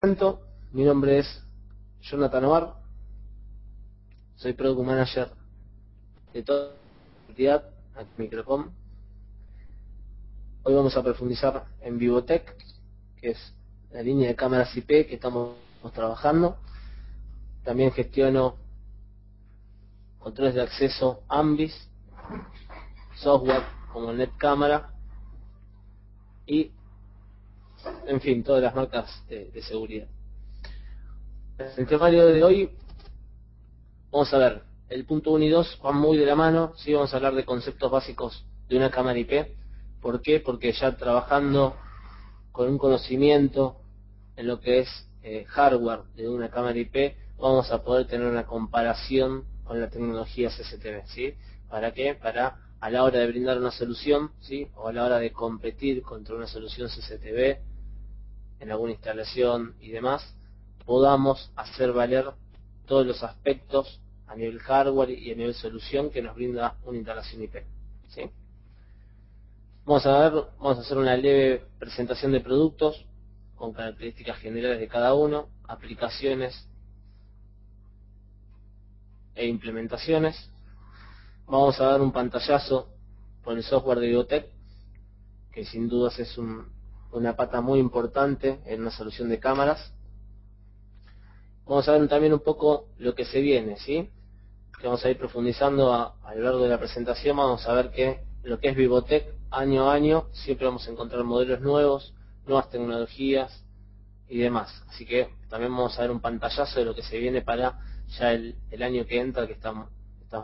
Mi nombre es Jonathan Omar, soy Product Manager de toda la entidad, aquí en Microcom. Hoy vamos a profundizar en Vivotec, que es la línea de cámaras IP que estamos trabajando. También gestiono controles de acceso AMBIS, software como NetCamera y, en fin, todas las marcas de seguridad. En el temario de hoy vamos a ver el punto 1 y 2 van muy de la mano. Sí, vamos a hablar de conceptos básicos de una cámara IP. ¿Por qué? Porque ya trabajando con un conocimiento en lo que es hardware de una cámara IP, vamos a poder tener una comparación con la tecnología CCTV, ¿sí? ¿Para qué? Para a la hora de brindar una solución, ¿sí? O a la hora de competir contra una solución CCTV en alguna instalación y demás, podamos hacer valer todos los aspectos a nivel hardware y a nivel solución que nos brinda una instalación IP, ¿sí? Vamos a hacer una leve presentación de productos con características generales de cada uno, aplicaciones e implementaciones. Vamos a dar un pantallazo por el software de Vivotec, que sin dudas es una pata muy importante en una solución de cámaras. Vamos a ver también un poco lo que se viene, ¿sí? Que vamos a ir profundizando a lo largo de la presentación. Vamos a ver que lo que es Vivotec, año a año, siempre vamos a encontrar modelos nuevos, nuevas tecnologías y demás. Así que también vamos a ver un pantallazo de lo que se viene para ya el año que entra, que estamos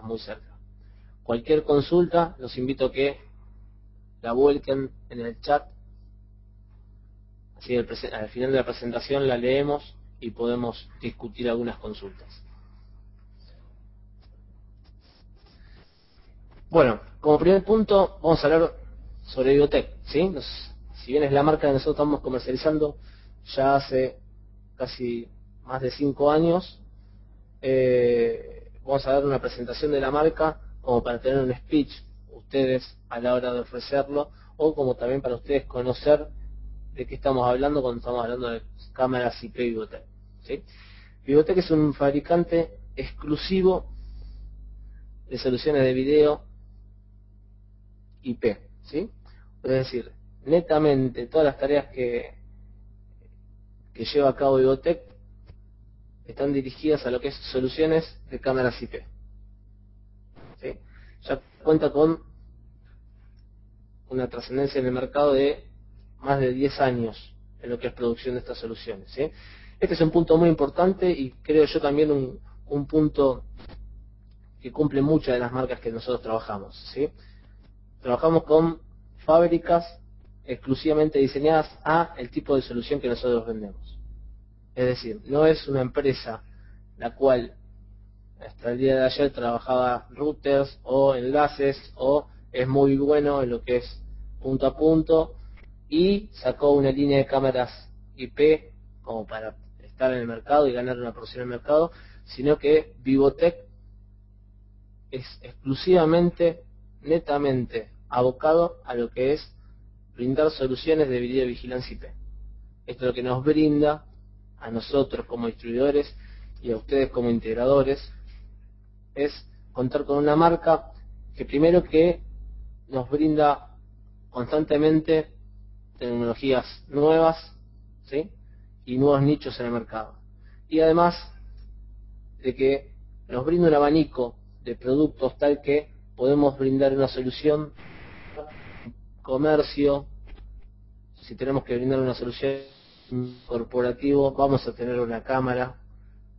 muy cerca. Cualquier consulta, los invito a que la vuelquen en el chat. Así al final de la presentación la leemos y podemos discutir algunas consultas. Bueno, como primer punto vamos a hablar sobre Vivotec, ¿sí? Si bien es la marca que nosotros estamos comercializando ya hace casi más de 5 años, vamos a dar una presentación de la marca como para tener un speech ustedes a la hora de ofrecerlo, o como también para ustedes conocer de qué estamos hablando cuando estamos hablando de cámaras IP Vivotec, ¿sí? Vivotec es un fabricante exclusivo de soluciones de video IP, ¿sí? Es decir, netamente todas las tareas que lleva a cabo Vivotec están dirigidas a lo que es soluciones de cámaras IP, ¿sí? Ya cuenta con una trascendencia en el mercado de más de 10 años en lo que es producción de estas soluciones, ¿sí? Este es un punto muy importante y creo yo también un punto que cumple muchas de las marcas que nosotros trabajamos, ¿sí? Trabajamos con fábricas exclusivamente diseñadas a el tipo de solución que nosotros vendemos. Es decir, no es una empresa la cual hasta el día de ayer trabajaba routers o enlaces o es muy bueno en lo que es punto a punto y sacó una línea de cámaras IP como para estar en el mercado y ganar una porción en el mercado, sino que Vivotec es exclusivamente, netamente abocado a lo que es brindar soluciones de videovigilancia IP. Esto es lo que nos brinda a nosotros como distribuidores y a ustedes como integradores, es contar con una marca que primero que nos brinda constantemente tecnologías nuevas, ¿sí? Y nuevos nichos en el mercado. Y además de que nos brinda un abanico de productos tal que podemos brindar una solución comercio. Si tenemos que brindar una solución corporativo, vamos a tener una cámara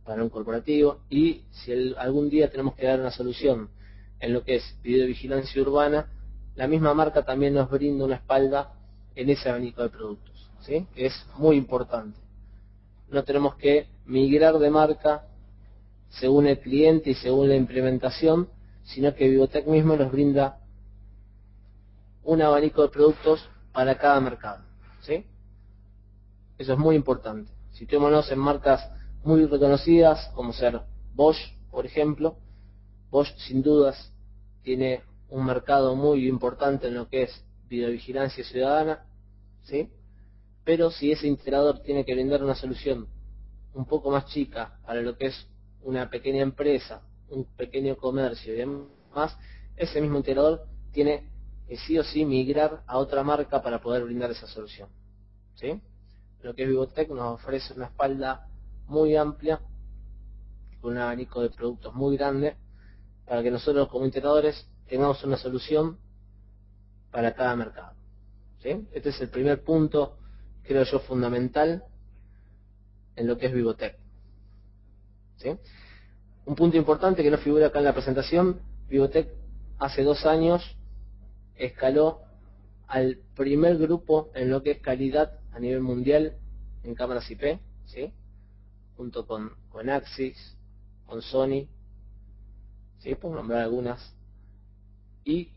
para un corporativo, y si algún día tenemos que dar una solución en lo que es videovigilancia urbana, la misma marca también nos brinda una espalda en ese abanico de productos, ¿sí? Es muy importante. No tenemos que migrar de marca según el cliente y según la implementación, sino que Vivotec mismo nos brinda un abanico de productos para cada mercado, ¿sí? Eso es muy importante. Situémonos en marcas muy reconocidas como ser Bosch, por ejemplo. Bosch sin dudas tiene un mercado muy importante en lo que es videovigilancia ciudadana, ¿sí? pero si ese integrador tiene que brindar una solución un poco más chica para lo que es una pequeña empresa, un pequeño comercio y demás, ese mismo integrador tiene que sí o sí migrar a otra marca para poder brindar esa solución, ¿sí? Lo que es Vivotec nos ofrece una espalda muy amplia, con un abanico de productos muy grande, para que nosotros como integradores tengamos una solución para cada mercado, ¿sí? Este es el primer punto, creo yo, fundamental en lo que es Vivotec, ¿sí? Un punto importante que no figura acá en la presentación: Vivotec hace 2 años escaló al primer grupo en lo que es calidad a nivel mundial en cámaras IP, ¿sí? Junto con Axis, con Sony, ¿sí? Por nombrar algunas. Y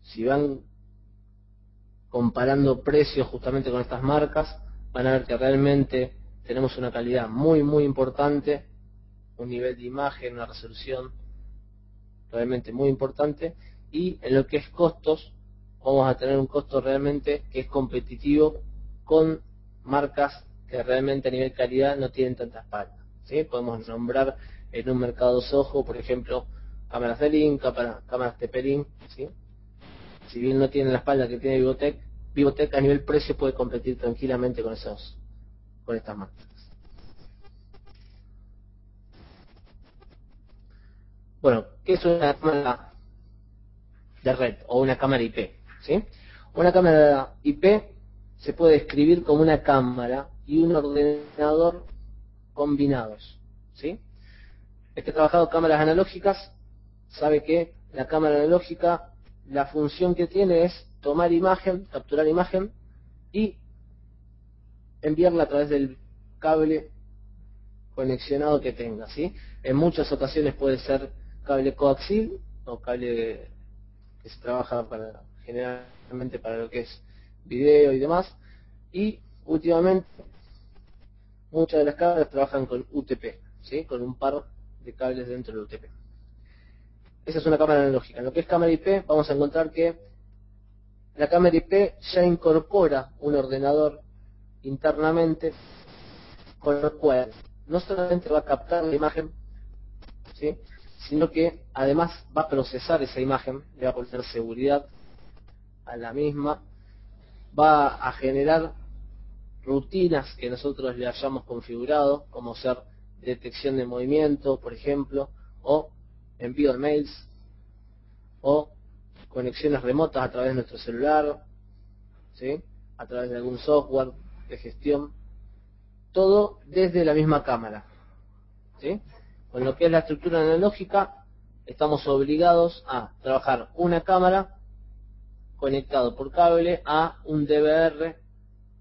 si van comparando precios justamente con estas marcas, van a ver que realmente tenemos una calidad muy importante, un nivel de imagen, una resolución realmente muy importante, y en lo que es costos, vamos a tener un costo realmente que es competitivo con marcas que realmente a nivel calidad no tienen tanta espalda, ¿sí? Podemos nombrar en un mercado Soho, por ejemplo, cámaras de Link, cámaras TP-Link, ¿sí? Si bien no tienen la espalda que tiene Vivotec, Vivotec a nivel precio puede competir tranquilamente con estas marcas. Bueno, ¿qué es una cámara de red o una cámara IP? ¿Sí? Una cámara IP se puede describir como una cámara y un ordenador combinados, ¿sí? El que ha trabajado cámaras analógicas sabe que la cámara analógica, la función que tiene es tomar imagen, capturar imagen y enviarla a través del cable conexionado que tenga, ¿sí? En muchas ocasiones puede ser cable coaxil o cable que se trabaja generalmente para lo que es video y demás, y últimamente muchas de las cámaras trabajan con UTP, ¿sí? Con un par de cables dentro del UTP. Esa es una cámara analógica. En lo que es cámara IP vamos a encontrar que la cámara IP ya incorpora un ordenador internamente, con lo cual no solamente va a captar la imagen, ¿sí?, sino que además va a procesar esa imagen, le va a poner seguridad a la misma, va a generar rutinas que nosotros le hayamos configurado, como ser detección de movimiento, por ejemplo, o envío de mails, o conexiones remotas a través de nuestro celular, ¿sí?, a través de algún software de gestión, todo desde la misma cámara, ¿sí? Con lo que es la estructura analógica, estamos obligados a trabajar una cámara conectado por cable a un DVR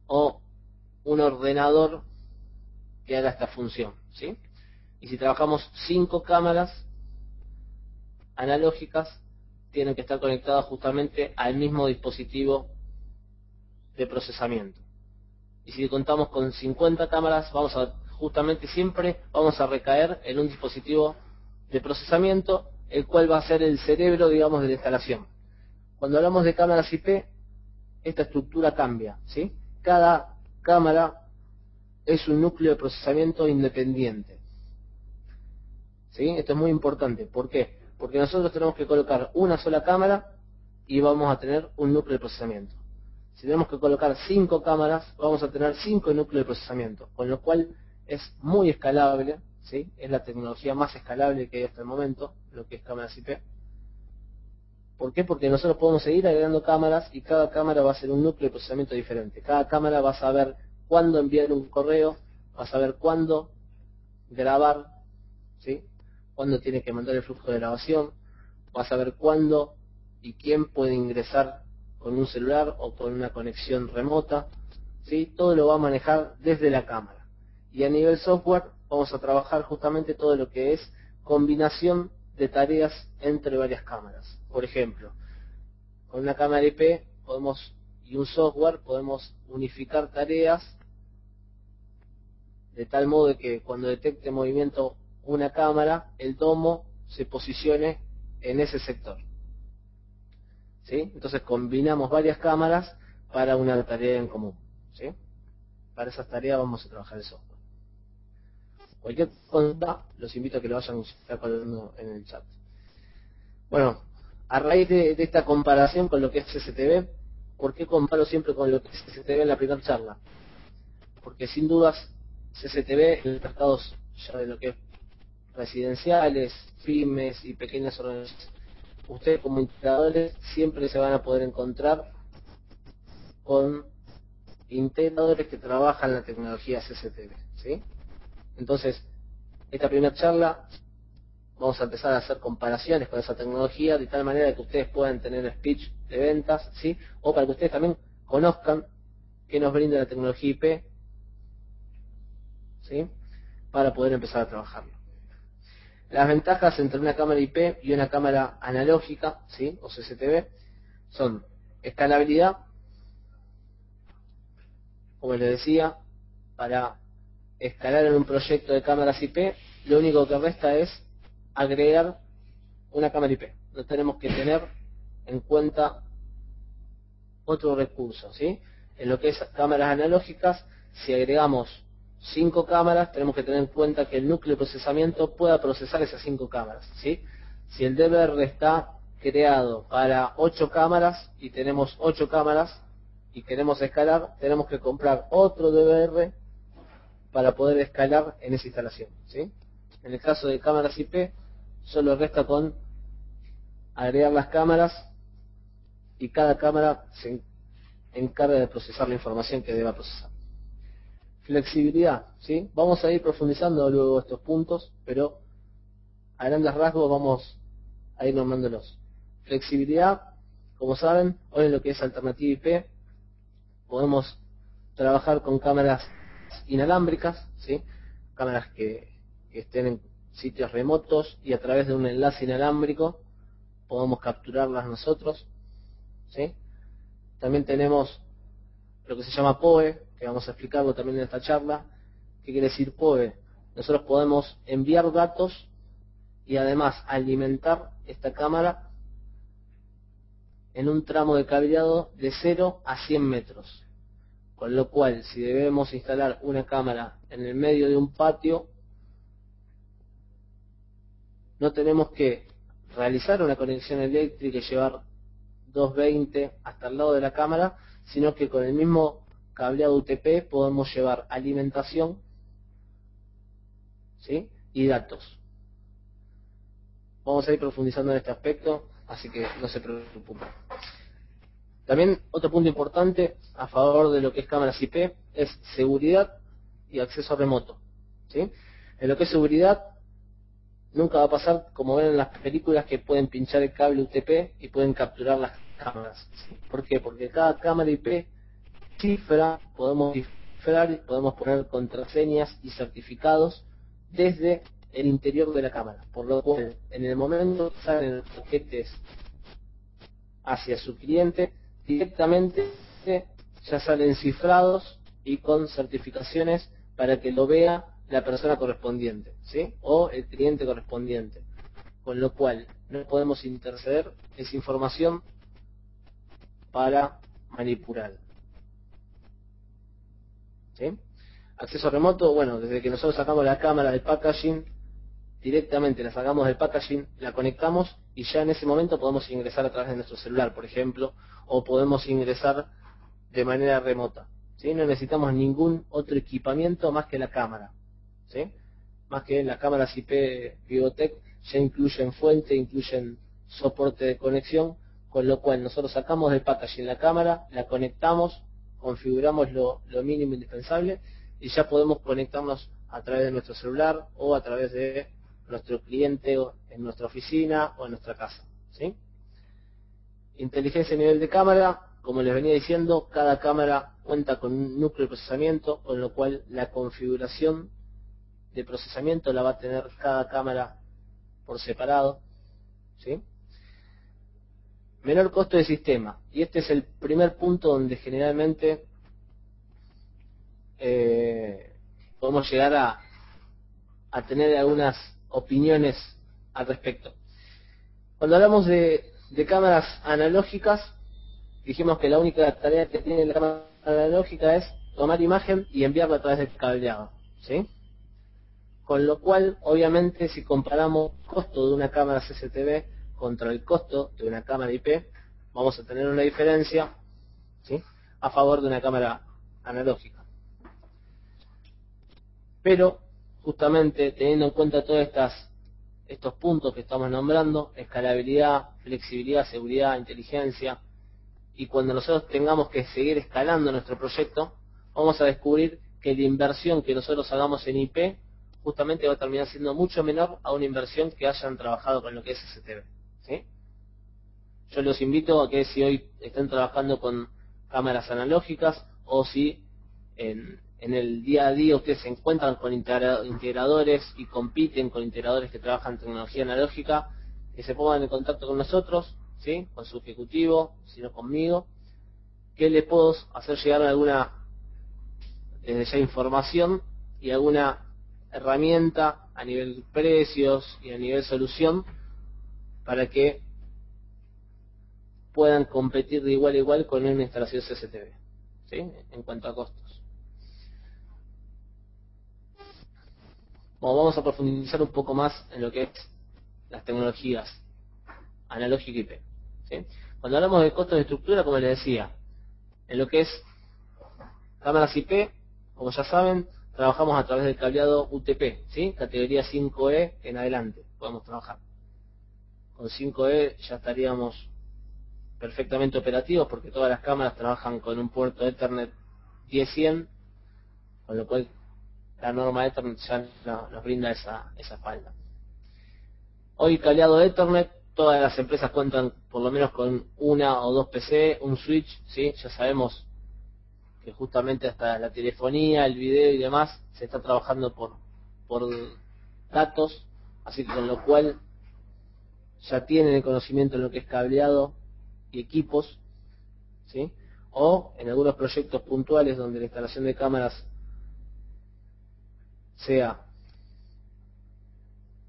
o un ordenador que haga esta función, ¿sí? Y si trabajamos 5 cámaras analógicas, tienen que estar conectadas justamente al mismo dispositivo de procesamiento. Y si contamos con 50 cámaras, justamente siempre vamos a recaer en un dispositivo de procesamiento, el cual va a ser el cerebro, digamos, de la instalación. Cuando hablamos de cámaras IP, esta estructura cambia, ¿sí? Cada cámara es un núcleo de procesamiento independiente, ¿sí? Esto es muy importante. ¿Por qué? Porque nosotros tenemos que colocar una sola cámara y vamos a tener un núcleo de procesamiento. Si tenemos que colocar 5 cámaras, vamos a tener 5 núcleos de procesamiento, con lo cual es muy escalable, ¿sí? Es la tecnología más escalable que hay hasta el momento, lo que es cámaras IP. ¿Por qué? Porque nosotros podemos seguir agregando cámaras y cada cámara va a ser un núcleo de procesamiento diferente. Cada cámara va a saber cuándo enviar un correo, va a saber cuándo grabar, ¿sí?, cuándo tiene que mandar el flujo de grabación, va a saber cuándo y quién puede ingresar con un celular o con una conexión remota, ¿sí? Todo lo va a manejar desde la cámara. Y a nivel software vamos a trabajar justamente todo lo que es combinación de tareas entre varias cámaras. Por ejemplo, con una cámara IP y un software podemos unificar tareas de tal modo de que cuando detecte movimiento una cámara, el domo se posicione en ese sector, ¿sí? Entonces combinamos varias cámaras para una tarea en común, ¿sí? para esas tareas vamos a trabajar el software. Cualquier consulta, los invito a que lo vayan colgando en el chat. Bueno, a raíz de esta comparación con lo que es CCTV, ¿por qué comparo siempre con lo que es CCTV en la primera charla? Porque sin dudas CCTV en los mercados ya de lo que es residenciales, pymes y pequeñas organizaciones, ustedes como integradores siempre se van a poder encontrar con integradores que trabajan la tecnología CCTV, ¿sí? Entonces, esta primera charla vamos a empezar a hacer comparaciones con esa tecnología de tal manera que ustedes puedan tener speech de ventas, ¿sí? O para que ustedes también conozcan qué nos brinda la tecnología IP, ¿sí? Para poder empezar a trabajarlo. Las ventajas entre una cámara IP y una cámara analógica, ¿sí? O CCTV, son escalabilidad, como les decía, para escalar en un proyecto de cámaras IP, lo único que resta es agregar una cámara IP. No tenemos que tener en cuenta otro recurso, ¿sí? En lo que es cámaras analógicas, si agregamos 5 cámaras, tenemos que tener en cuenta que el núcleo de procesamiento pueda procesar esas 5 cámaras, ¿sí? Si el DVR está creado para 8 cámaras y tenemos 8 cámaras y queremos escalar, tenemos que comprar otro DVR para poder escalar en esa instalación, ¿sí? En el caso de cámaras IP, solo resta con agregar las cámaras y cada cámara se encarga de procesar la información que deba procesar. Flexibilidad, ¿sí? Vamos a ir profundizando luego estos puntos, pero a grandes rasgos vamos a ir nombrándolos. Flexibilidad, como saben, hoy en lo que es alternativa IP, podemos trabajar con cámaras inalámbricas, ¿sí? Cámaras que estén en sitios remotos y a través de un enlace inalámbrico podemos capturarlas nosotros, ¿sí? También tenemos lo que se llama PoE, que vamos a explicarlo también en esta charla. ¿Qué quiere decir PoE? Nosotros podemos enviar datos y además alimentar esta cámara en un tramo de cableado de 0 a 100 metros. Con lo cual, si debemos instalar una cámara en el medio de un patio, no tenemos que realizar una conexión eléctrica y llevar 220 hasta el lado de la cámara, sino que con el mismo cableado UTP podemos llevar alimentación, ¿sí? Y datos. Vamos a ir profundizando en este aspecto, así que no se preocupen. También otro punto importante a favor de lo que es cámaras IP es seguridad y acceso remoto, ¿sí? En lo que es seguridad, nunca va a pasar como ven en las películas que pueden pinchar el cable UTP y pueden capturar las cámaras. ¿Por qué? Porque cada cámara IP cifra, podemos cifrar y podemos poner contraseñas y certificados desde el interior de la cámara. Por lo cual, en el momento que salen los paquetes hacia su cliente, directamente ya salen cifrados y con certificaciones para que lo vea la persona correspondiente, ¿sí? O el cliente correspondiente. Con lo cual, no podemos interceder esa información para manipular, ¿sí? Acceso remoto, bueno, desde que nosotros sacamos la cámara del packaging, directamente la sacamos del packaging, la conectamos y ya en ese momento podemos ingresar a través de nuestro celular, por ejemplo, o podemos ingresar de manera remota, ¿sí? No necesitamos ningún otro equipamiento más que la cámara, ¿sí? Más que las cámaras IP Vivotec ya incluyen fuente, incluyen soporte de conexión, con lo cual nosotros sacamos del packaging la cámara, la conectamos, configuramos lo mínimo indispensable y ya podemos conectarnos a través de nuestro celular o a través de nuestro cliente o en nuestra oficina o en nuestra casa, ¿sí? Inteligencia a nivel de cámara, como les venía diciendo, cada cámara cuenta con un núcleo de procesamiento, con lo cual la configuración de procesamiento la va a tener cada cámara por separado, ¿sí? Menor costo de sistema, y este es el primer punto donde generalmente podemos llegar a tener algunas opiniones al respecto. Cuando hablamos de cámaras analógicas, dijimos que la única tarea que tiene la cámara analógica es tomar imagen y enviarla a través del cableado, ¿sí? Con lo cual, obviamente, si comparamos el costo de una cámara CCTV contra el costo de una cámara IP, vamos a tener una diferencia, ¿sí?, a favor de una cámara analógica. Pero, justamente, teniendo en cuenta todos estos puntos que estamos nombrando, escalabilidad, flexibilidad, seguridad, inteligencia, y cuando nosotros tengamos que seguir escalando nuestro proyecto, vamos a descubrir que la inversión que nosotros hagamos en IP justamente va a terminar siendo mucho menor a una inversión que hayan trabajado con lo que es CCTV, ¿sí? Yo los invito a que si hoy estén trabajando con cámaras analógicas o si en el día a día ustedes se encuentran con integradores y compiten con integradores que trabajan en tecnología analógica, que se pongan en contacto con nosotros, ¿sí?, con su ejecutivo, si no conmigo, que les puedo hacer llegar alguna desde ya información y alguna herramienta a nivel precios y a nivel solución para que puedan competir de igual a igual con una instalación CCTV, ¿sí?, en cuanto a costos. Bueno, vamos a profundizar un poco más en lo que es las tecnologías analógica IP, ¿sí? Cuando hablamos de costos de estructura, como les decía, en lo que es cámaras IP, como ya saben, trabajamos a través del cableado UTP, ¿sí?, categoría 5E en adelante podemos trabajar. Con 5E ya estaríamos perfectamente operativos porque todas las cámaras trabajan con un puerto Ethernet 10-100, con lo cual la norma Ethernet ya nos brinda esa espalda. Hoy cableado Ethernet, todas las empresas cuentan por lo menos con una o dos PC, un switch, ¿sí? Ya sabemos que justamente hasta la telefonía, el video y demás se está trabajando por datos, así que con lo cual ya tienen el conocimiento en lo que es cableado y equipos, ¿sí? O en algunos proyectos puntuales donde la instalación de cámaras sea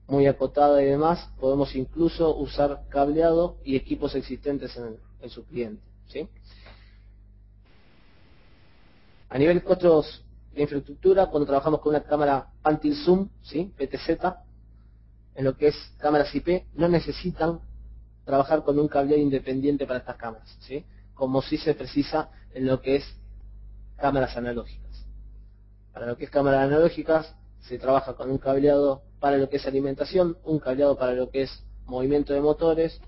muy acotada y demás, podemos incluso usar cableado y equipos existentes en su cliente, ¿sí? A nivel de costos de infraestructura, cuando trabajamos con una cámara anti-zoom, ¿sí?, PTZ, en lo que es cámaras IP, no necesitan trabajar con un cableado independiente para estas cámaras, ¿sí?, como si se precisa en lo que es cámaras analógicas. Para lo que es cámaras analógicas, se trabaja con un cableado para lo que es alimentación, un cableado para lo que es movimiento de motores,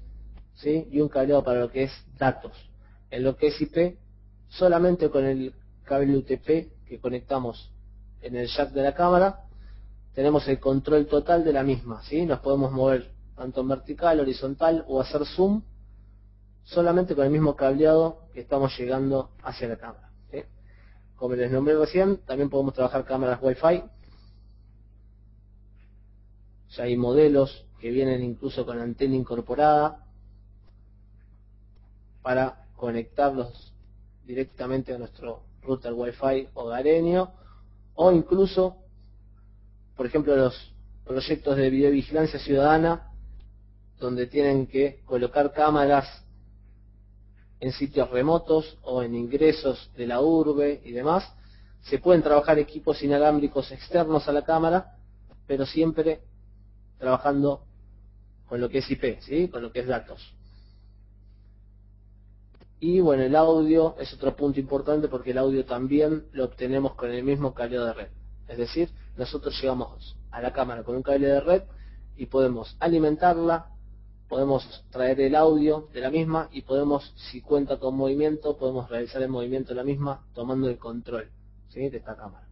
¿sí?, y un cableado para lo que es datos. En lo que es IP, solamente con el cable UTP que conectamos en el jack de la cámara, tenemos el control total de la misma, ¿sí? Nos podemos mover tanto en vertical, horizontal o hacer zoom solamente con el mismo cableado que estamos llegando hacia la cámara, ¿sí? Como les nombré recién, también podemos trabajar cámaras Wi-Fi. Ya hay modelos que vienen incluso con antena incorporada para conectarlos directamente a nuestro router Wi-Fi hogareño, o incluso, por ejemplo, los proyectos de videovigilancia ciudadana, donde tienen que colocar cámaras en sitios remotos o en ingresos de la urbe y demás. Se pueden trabajar equipos inalámbricos externos a la cámara, pero siempre trabajando con lo que es IP, ¿sí?, con lo que es datos. Y bueno, el audio es otro punto importante porque el audio también lo obtenemos con el mismo cableado de red. Es decir, nosotros llegamos a la cámara con un cable de red y podemos alimentarla, podemos traer el audio de la misma y podemos, si cuenta con movimiento, podemos realizar el movimiento de la misma tomando el control, ¿sí?, de esta cámara.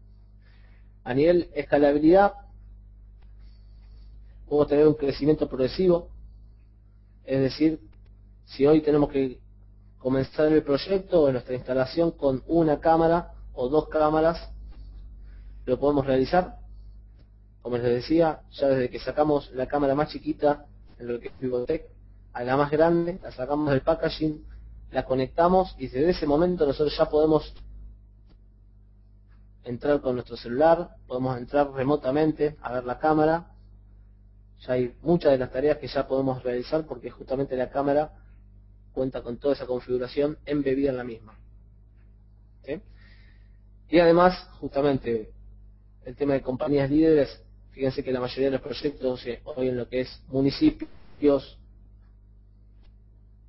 A nivel escalabilidad, podemos tener un crecimiento progresivo, es decir, si hoy tenemos que comenzar el proyecto o nuestra instalación con una cámara o dos cámaras, lo podemos realizar. Como les decía, ya desde que sacamos la cámara más chiquita en lo que es Vivotec a la más grande, la sacamos del packaging, la conectamos y desde ese momento nosotros ya podemos entrar con nuestro celular, podemos entrar remotamente a ver la cámara. Ya hay muchas de las tareas que ya podemos realizar porque justamente la cámara cuenta con toda esa configuración embebida en la misma, ¿sí? Y además, justamente, el tema de compañías líderes, fíjense que la mayoría de los proyectos hoy en lo que es municipios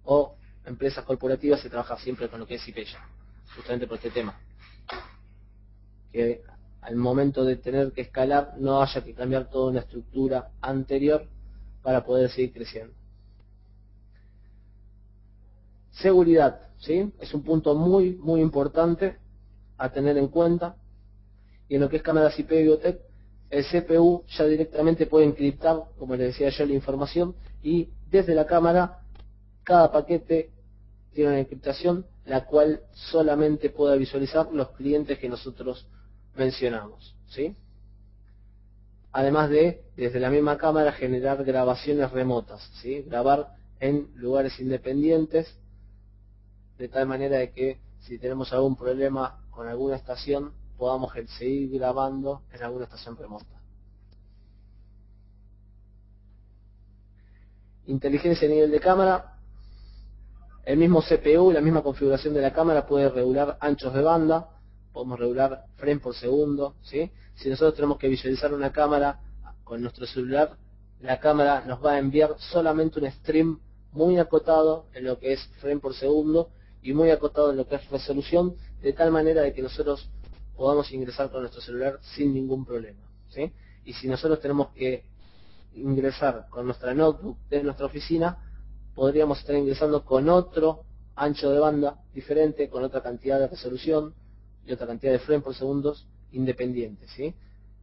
o empresas corporativas se trabaja siempre con lo que es IP ya, justamente por este tema. Que al momento de tener que escalar no haya que cambiar toda una estructura anterior para poder seguir creciendo. Seguridad, ¿sí? Es un punto muy importante a tener en cuenta. Y en lo que es cámaras IP Videotec, el CPU ya directamente puede encriptar, como les decía yo, la información, y desde la cámara cada paquete tiene una encriptación la cual solamente puede visualizar los clientes que nosotros mencionamos, ¿sí? Además de, desde la misma cámara, generar grabaciones remotas, ¿sí? Grabar en lugares independientes, de tal manera de que si tenemos algún problema con alguna estación, podamos seguir grabando en alguna estación remota. Inteligencia a nivel de cámara. El mismo CPU, la misma configuración de la cámara puede regular anchos de banda, podemos regular frames por segundo, ¿sí? Si nosotros tenemos que visualizar una cámara con nuestro celular, la cámara nos va a enviar solamente un stream muy acotado en lo que es frame por segundo y muy acotado en lo que es resolución, de tal manera de que nosotros podamos ingresar con nuestro celular sin ningún problema, ¿sí? Y si nosotros tenemos que ingresar con nuestra notebook de nuestra oficina, podríamos estar ingresando con otro ancho de banda diferente, con otra cantidad de resolución y otra cantidad de frames por segundos independientes, ¿sí?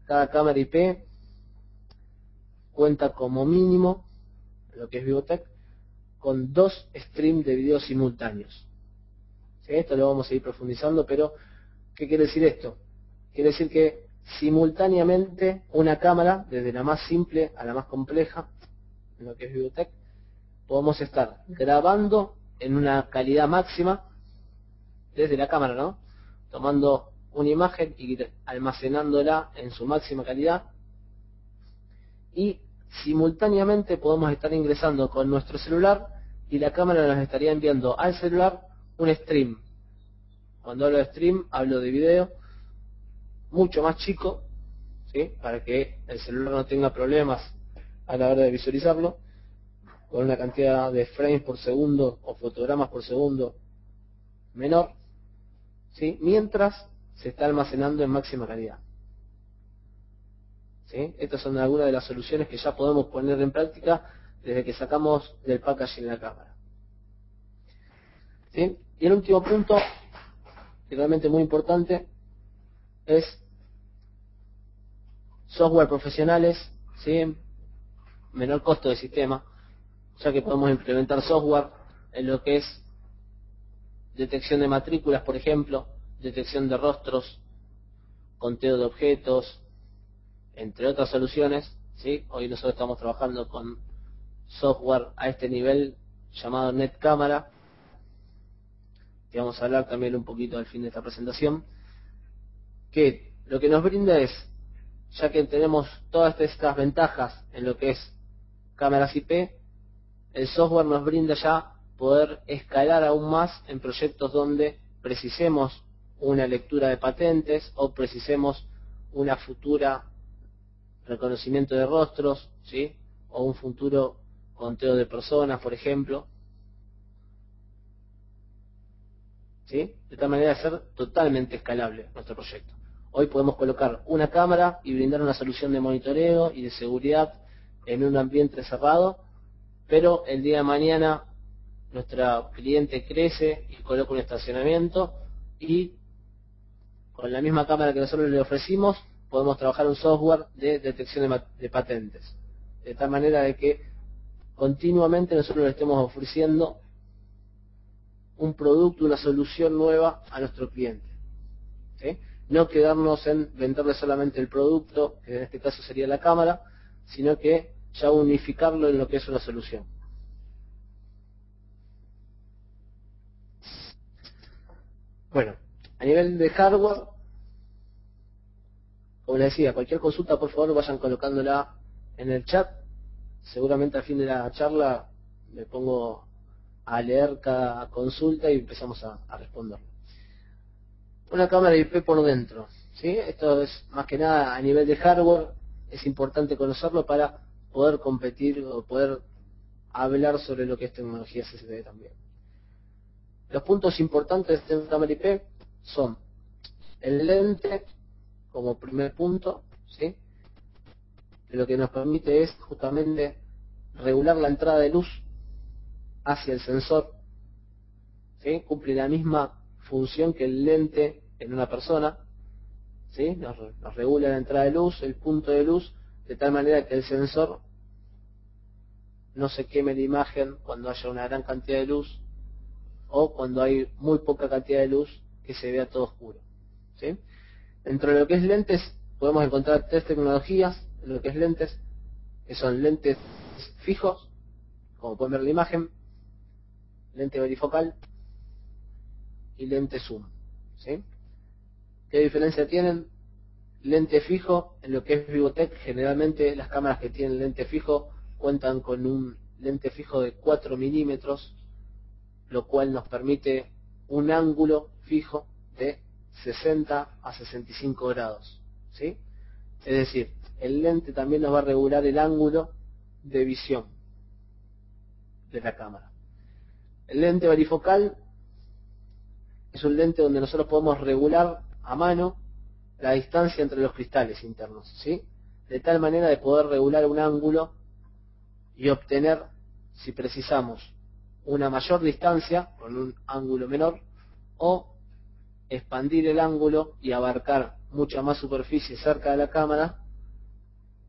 Cada cámara IP cuenta como mínimo, lo que es Videotec, con 2 streams de video simultáneos, ¿sí? Esto lo vamos a ir profundizando, pero ¿qué quiere decir esto? Quiere decir que simultáneamente una cámara, desde la más simple a la más compleja, en lo que es Videotec, podemos estar grabando en una calidad máxima desde la cámara, ¿no? Tomando una imagen y almacenándola en su máxima calidad, y simultáneamente podemos estar ingresando con nuestro celular y la cámara nos estaría enviando al celular un stream. Cuando hablo de stream, hablo de video mucho más chico, ¿sí? Para que el celular no tenga problemas a la hora de visualizarlo, con una cantidad de frames por segundo o fotogramas por segundo menor, ¿sí? Mientras se está almacenando en máxima calidad, ¿sí? Estas son algunas de las soluciones que ya podemos poner en práctica desde que sacamos del packaging la cámara, ¿sí? Y el último punto, que realmente muy importante, es software profesionales, ¿sí? Menor costo de sistema, ya que podemos implementar software en lo que es detección de matrículas, por ejemplo, detección de rostros, conteo de objetos, entre otras soluciones, ¿sí? Hoy nosotros estamos trabajando con software a este nivel llamado NetCamera, que vamos a hablar también un poquito al fin de esta presentación, que lo que nos brinda es, ya que tenemos todas estas ventajas en lo que es cámaras IP, el software nos brinda ya poder escalar aún más en proyectos donde precisemos una lectura de patentes o precisemos una futura reconocimiento de rostros, ¿sí? O un futuro conteo de personas, por ejemplo, ¿sí? De tal manera de ser totalmente escalable nuestro proyecto. Hoy podemos colocar una cámara y brindar una solución de monitoreo y de seguridad en un ambiente cerrado, pero el día de mañana nuestro cliente crece y coloca un estacionamiento y con la misma cámara que nosotros le ofrecimos podemos trabajar un software de detección de patentes, de tal manera de que continuamente nosotros le estemos ofreciendo un producto, una solución nueva a nuestro cliente, ¿sí? No quedarnos en venderle solamente el producto, que en este caso sería la cámara, sino que ya unificarlo en lo que es una solución. Bueno, a nivel de hardware, como les decía, cualquier consulta por favor vayan colocándola en el chat. Seguramente al fin de la charla me pongo a leer cada consulta y empezamos a responder. una cámara IP por dentro, ¿sí? Esto es más que nada a nivel de hardware, es importante conocerlo para poder competir o poder hablar sobre lo que es tecnología SSD también. Los puntos importantes de una cámara IP son el lente como primer punto, ¿sí? Que lo que nos permite es justamente regular la entrada de luz hacia el sensor, ¿sí? Cumple la misma función que el lente en una persona, ¿sí? Nos regula la entrada de luz, el punto de luz, de tal manera que el sensor no se queme la imagen cuando haya una gran cantidad de luz o cuando hay muy poca cantidad de luz que se vea todo oscuro, ¿sí? Dentro de lo que es lentes podemos encontrar tres tecnologías en lo que es lentes, que son lentes fijos, como pueden ver en la imagen, lente varifocal y lente zoom, ¿sí? ¿Qué diferencia tienen? Lente fijo, en lo que es Vivotec, generalmente las cámaras que tienen lente fijo cuentan con un lente fijo de 4 milímetros, lo cual nos permite un ángulo fijo de 60 a 65 grados, ¿sí? Es decir, el lente también nos va a regular el ángulo de visión de la cámara. El lente varifocal es un lente donde nosotros podemos regular a mano la distancia entre los cristales internos, ¿sí? De tal manera de poder regular un ángulo y obtener, si precisamos, una mayor distancia con un ángulo menor, o expandir el ángulo y abarcar mucha más superficie cerca de la cámara,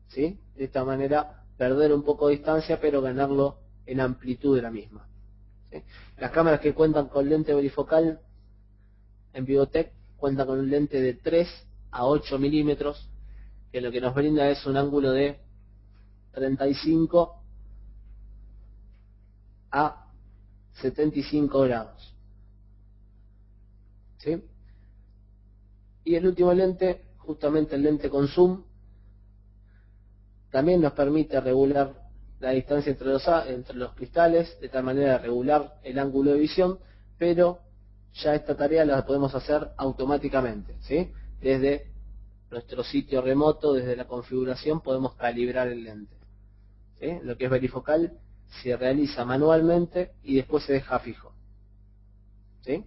¿sí? De esta manera perder un poco de distancia pero ganarlo en amplitud de la misma, ¿sí? Las cámaras que cuentan con lente varifocal en Vivotec cuentan con un lente de 3 a 8 milímetros, que lo que nos brinda es un ángulo de 35 a 75 grados, ¿sí? Y el último lente, justamente el lente con zoom, también nos permite regular la distancia entre los cristales, de tal manera de regular el ángulo de visión, pero ya esta tarea la podemos hacer automáticamente, ¿sí? Desde nuestro sitio remoto, desde la configuración, podemos calibrar el lente, ¿sí? Lo que es varifocal se realiza manualmente y después se deja fijo, ¿sí?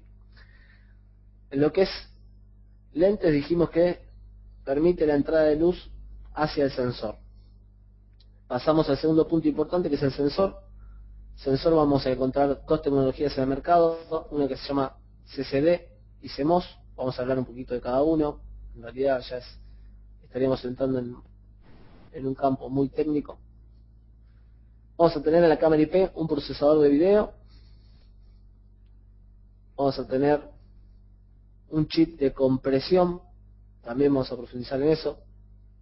En lo que es lentes dijimos que permite la entrada de luz hacia el sensor. Pasamos al segundo punto importante, que es el sensor. Sensor vamos a encontrar dos tecnologías en el mercado, una que se llama CCD y CMOS. Vamos a hablar un poquito de cada uno. En realidad ya estaríamos entrando en un campo muy técnico. Vamos a tener en la cámara IP un procesador de video. Vamos a tener un chip de compresión. También vamos a profundizar en eso.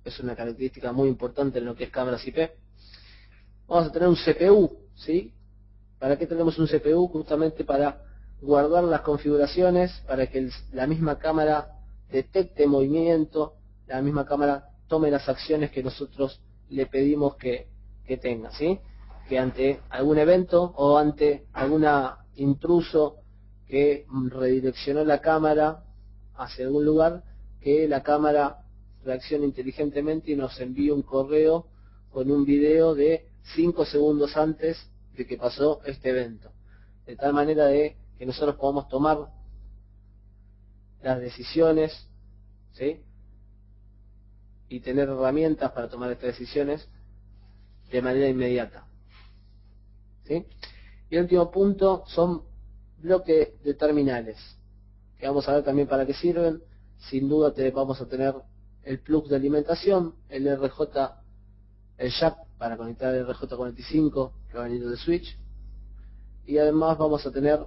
Es una característica muy importante en lo que es cámaras IP. Vamos a tener un CPU, ¿sí? ¿Para qué tenemos un CPU? Justamente para guardar las configuraciones, para que la misma cámara detecte movimiento, la misma cámara tome las acciones que nosotros le pedimos que tenga, ¿sí? Que ante algún evento o ante algún intruso que redireccionó la cámara hacia algún lugar, que la cámara reaccione inteligentemente y nos envíe un correo con un video de 5 segundos antes de que pasó este evento, de tal manera de que nosotros podamos tomar las decisiones, ¿sí? Y tener herramientas para tomar estas decisiones de manera inmediata, ¿sí? Y el último punto son bloques de terminales, que vamos a ver también para qué sirven. Sin duda vamos a tener el plug de alimentación, el jack para conectar el RJ45 que va a venir del switch, y además vamos a tener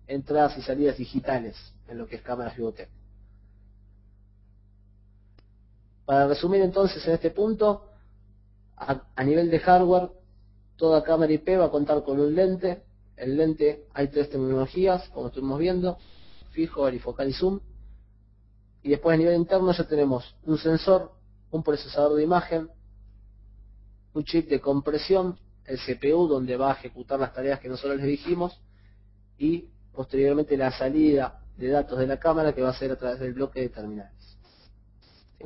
entradas y salidas digitales en lo que es cámaras Vivotec. Para resumir entonces en este punto, a nivel de hardware, toda cámara IP va a contar con un lente. El lente hay tres tecnologías, como estuvimos viendo: fijo, varifocal y zoom. Y después a nivel interno ya tenemos un sensor, un procesador de imagen, un chip de compresión, el CPU donde va a ejecutar las tareas que nosotros les dijimos, y posteriormente la salida de datos de la cámara que va a ser a través del bloque de terminales. ¿Sí?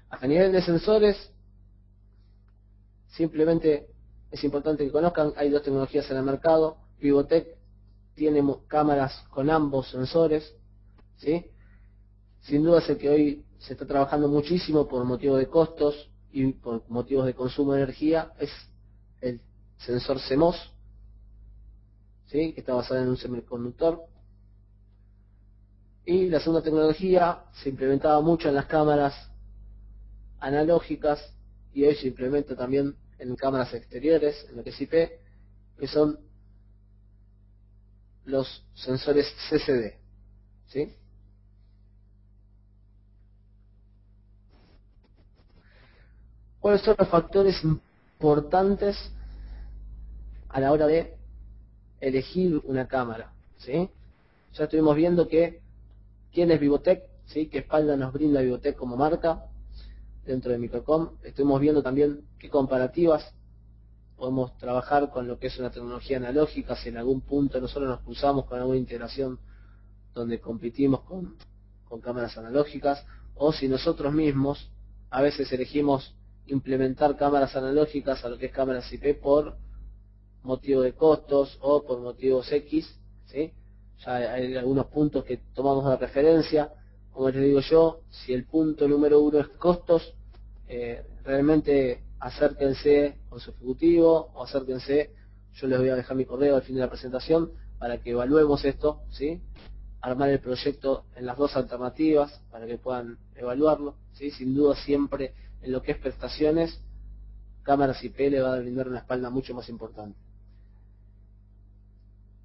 A nivel de sensores, simplemente es importante que conozcan, hay dos tecnologías en el mercado. Vivotec tiene cámaras con ambos sensores, ¿sí? Sin duda es el que hoy se está trabajando muchísimo por motivos de costos y por motivos de consumo de energía, es el sensor CMOS, ¿sí? Que está basado en un semiconductor. Y la segunda tecnología se implementaba mucho en las cámaras analógicas y hoy se implementa también en cámaras exteriores, en lo que es IP, que son los sensores CCD, ¿sí? ¿Cuáles son los factores importantes a la hora de elegir una cámara? ¿Sí? Ya estuvimos viendo que quién es Vivotec, ¿sí? Qué espalda nos brinda Vivotec como marca dentro de Microcom. Estuvimos viendo también qué comparativas podemos trabajar con lo que es una tecnología analógica, si en algún punto nosotros nos cruzamos con alguna integración donde competimos con cámaras analógicas, o si nosotros mismos a veces elegimos implementar cámaras analógicas a lo que es cámaras IP por motivo de costos o por motivos X, ¿sí? Ya hay algunos puntos que tomamos de referencia. Como les digo yo, si el punto número uno es costos, realmente acérquense con su ejecutivo o acérquense, yo les voy a dejar mi correo al fin de la presentación para que evaluemos esto, ¿sí? Armar el proyecto en las dos alternativas para que puedan evaluarlo, ¿sí? Sin duda siempre en lo que es prestaciones, cámaras IP le va a brindar una espalda mucho más importante.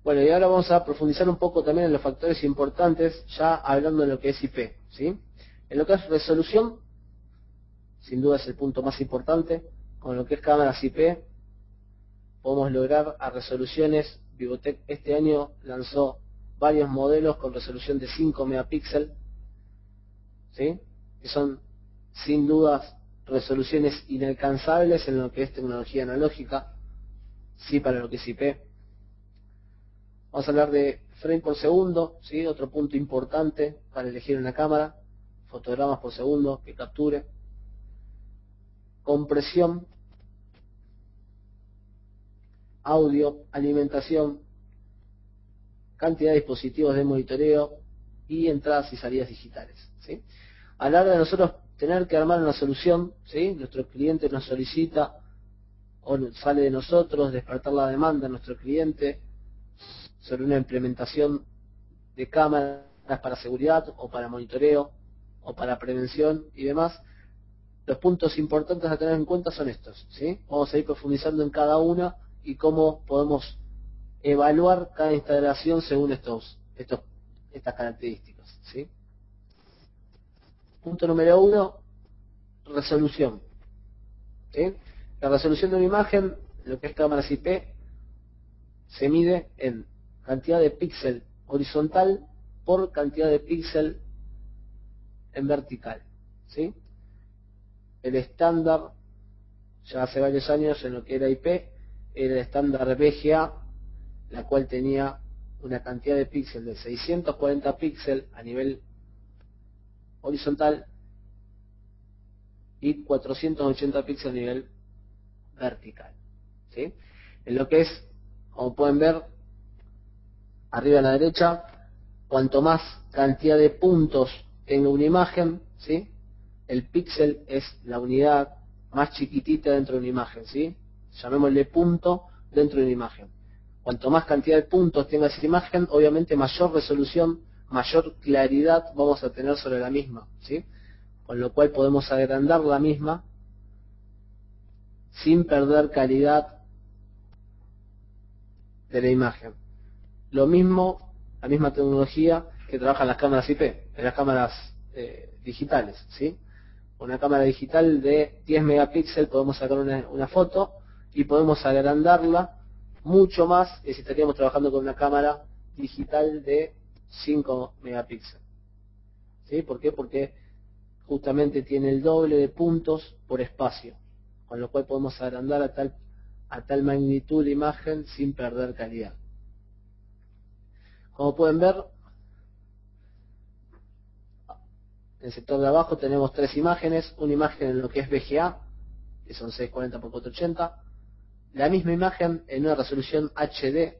Bueno, y ahora vamos a profundizar un poco también en los factores importantes, ya hablando de lo que es IP, ¿sí? En lo que es resolución, sin duda es el punto más importante. Con lo que es cámaras IP, podemos lograr a resoluciones. Vivotec este año lanzó varios modelos con resolución de 5 megapíxeles, ¿sí? Que son sin dudas resoluciones inalcanzables en lo que es tecnología analógica, sí, para lo que es IP. Vamos a hablar de frame por segundo, ¿sí? Otro punto importante para elegir una cámara, fotogramas por segundo que capture, compresión, audio, alimentación, cantidad de dispositivos de monitoreo y entradas y salidas digitales, ¿sí? A la hora de nosotros tener que armar una solución, ¿sí? Nuestro cliente nos solicita o sale de nosotros despertar la demanda de nuestro cliente sobre una implementación de cámaras para seguridad o para monitoreo o para prevención y demás. Los puntos importantes a tener en cuenta son estos, ¿sí? Vamos a ir profundizando en cada una y cómo podemos evaluar cada instalación según estas características, ¿sí? Punto número 1, resolución, ¿sí? La resolución de una imagen, lo que es cámaras IP, se mide en cantidad de píxel horizontal por cantidad de píxel en vertical, ¿sí? El estándar, ya hace varios años en lo que era IP, era el estándar VGA, la cual tenía una cantidad de píxeles de 640 píxeles a nivel horizontal y 480 píxeles a nivel vertical, ¿sí? En lo que es, como pueden ver, arriba a la derecha, cuanto más cantidad de puntos tenga una imagen, ¿sí? El píxel es la unidad más chiquitita dentro de una imagen, ¿sí? Llamémosle punto dentro de una imagen. Cuanto más cantidad de puntos tenga esa imagen, obviamente mayor resolución, mayor claridad vamos a tener sobre la misma, ¿sí? Con lo cual podemos agrandar la misma sin perder calidad de la imagen. Lo mismo, la misma tecnología que trabaja en las cámaras IP, en las cámaras digitales, ¿sí? Una cámara digital de 10 megapíxeles podemos sacar una foto y podemos agrandarla mucho más que si estaríamos trabajando con una cámara digital de 5 megapíxeles. ¿Sí? ¿Por qué? Porque justamente tiene el doble de puntos por espacio, con lo cual podemos agrandar a tal magnitud de imagen sin perder calidad. Como pueden ver, En el sector de abajo tenemos tres imágenes, una imagen en lo que es VGA, que son 640 x 480, la misma imagen en una resolución HD.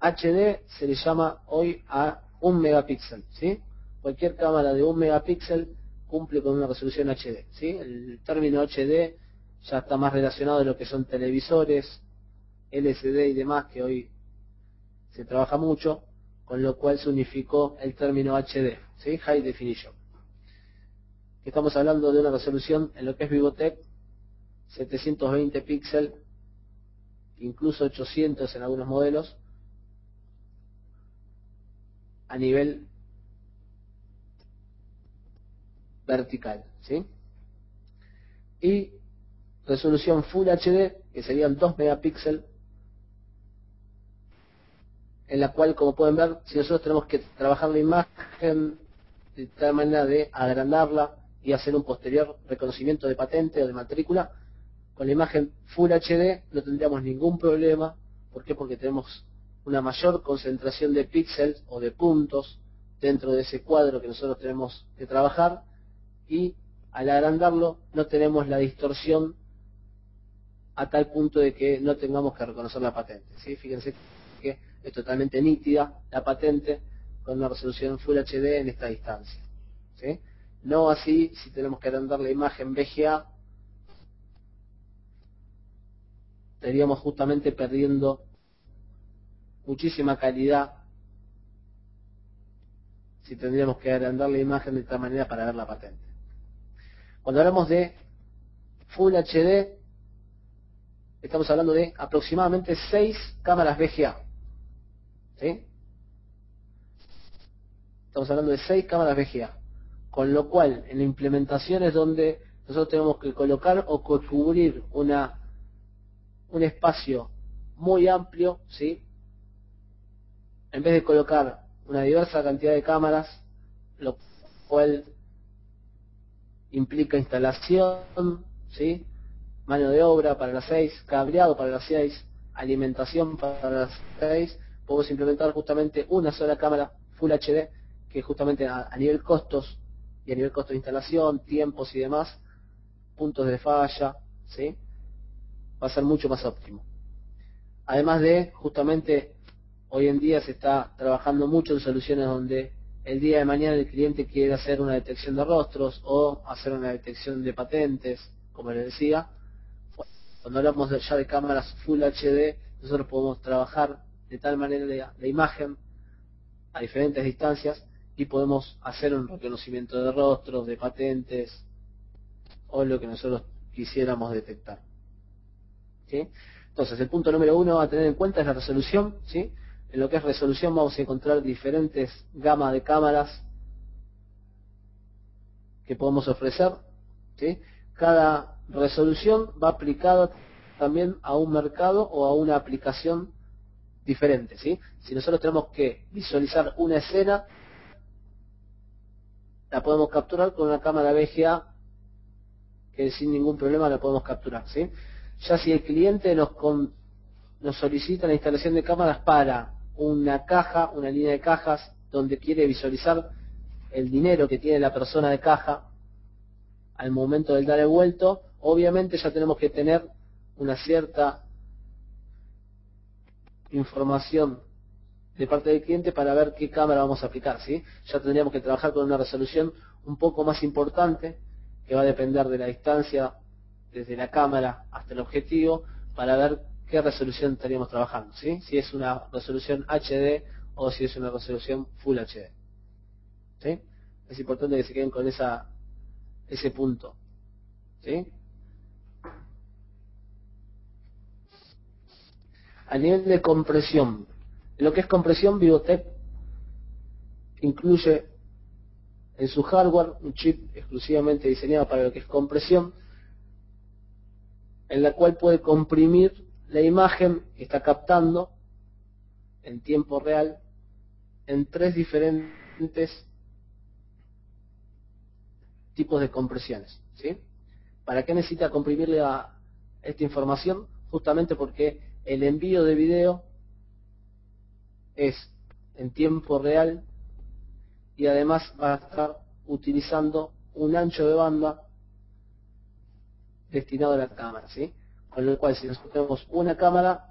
HD se le llama hoy a 1 megapíxel, ¿sí? Cualquier cámara de 1 megapíxel cumple con una resolución HD, ¿sí? El término HD ya está más relacionado a lo que son televisores, LCD y demás, que hoy se trabaja mucho, con lo cual se unificó el término HD, ¿sí? High Definition. Estamos hablando de una resolución en lo que es Vivotec 720 píxeles, incluso 800 en algunos modelos, a nivel vertical, ¿sí? Y resolución Full HD, que serían 2 megapíxeles, en la cual, como pueden ver, si nosotros tenemos que trabajar la imagen de tal manera de agrandarla y hacer un posterior reconocimiento de patente o de matrícula, con la imagen Full HD no tendríamos ningún problema. ¿Por qué? Porque tenemos una mayor concentración de píxeles o de puntos dentro de ese cuadro que nosotros tenemos que trabajar, y al agrandarlo no tenemos la distorsión a tal punto de que no tengamos que reconocer la patente, ¿sí? Fíjense que es totalmente nítida la patente con una resolución Full HD en esta distancia, ¿sí? No así si tenemos que agrandar la imagen VGA, estaríamos justamente perdiendo muchísima calidad si tendríamos que agrandar la imagen de esta manera para ver la patente. Cuando hablamos de Full HD, estamos hablando de aproximadamente 6 cámaras VGA, ¿sí? Estamos hablando de 6 cámaras VGA, con lo cual en la implementación es donde nosotros tenemos que colocar o cubrir un espacio muy amplio, ¿sí? En vez de colocar una diversa cantidad de cámaras, lo cual implica instalación, ¿sí? Mano de obra para las 6, cableado para las 6, alimentación para las 6, podemos implementar justamente una sola cámara Full HD, que justamente a nivel costos y a nivel costo de instalación, tiempos y demás, puntos de falla, ¿sí? Va a ser mucho más óptimo. Además de, justamente, hoy en día se está trabajando mucho en soluciones donde el día de mañana el cliente quiere hacer una detección de rostros o hacer una detección de patentes, como les decía. Cuando hablamos ya de cámaras Full HD, nosotros podemos trabajar de tal manera la imagen a diferentes distancias y podemos hacer un reconocimiento de rostros, de patentes o lo que nosotros quisiéramos detectar, ¿sí? Entonces, el punto número 1 a tener en cuenta es la resolución, ¿sí? En lo que es resolución vamos a encontrar diferentes gamas de cámaras que podemos ofrecer, ¿sí? Cada resolución va aplicada también a un mercado o a una aplicación diferente, ¿sí? Si nosotros tenemos que visualizar una escena, la podemos capturar con una cámara VGA, que sin ningún problema la podemos capturar, ¿sí? Ya si el cliente nos solicita la instalación de cámaras para una caja, una línea de cajas, donde quiere visualizar el dinero que tiene la persona de caja al momento del dar el vuelto, obviamente ya tenemos que tener una cierta información de parte del cliente para ver qué cámara vamos a aplicar, ¿sí? Ya tendríamos que trabajar con una resolución un poco más importante, que va a depender de la distancia desde la cámara hasta el objetivo, para ver qué resolución estaríamos trabajando, ¿sí? Si es una resolución HD o si es una resolución Full HD, ¿sí? Es importante que se queden con ese punto, ¿sí? A nivel de compresión, lo que es compresión, Vivotec incluye en su hardware un chip exclusivamente diseñado para lo que es compresión, en la cual puede comprimir la imagen que está captando en tiempo real en 3 diferentes tipos de compresiones, ¿sí? ¿Para qué necesita comprimirle esta información? Justamente porque el envío de video es en tiempo real y además va a estar utilizando un ancho de banda destinado a la cámara, ¿sí? Con lo cual, si nosotros tenemos una cámara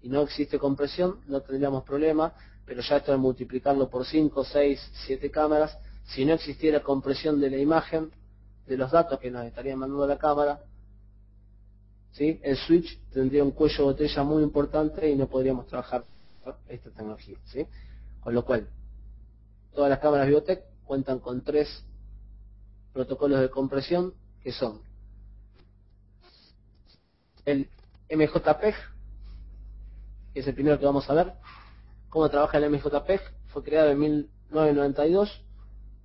y no existe compresión, no tendríamos problema, pero ya esto de multiplicarlo por 5, 6, 7 cámaras, si no existiera compresión de la imagen, de los datos que nos estaría mandando la cámara, ¿sí? El switch tendría un cuello de botella muy importante y no podríamos trabajar esta tecnología, ¿sí? Con lo cual, todas las cámaras Videotek cuentan con 3 protocolos de compresión, que son el MJPEG, que es el primero que vamos a ver. Cómo trabaja el MJPEG, fue creado en 1992.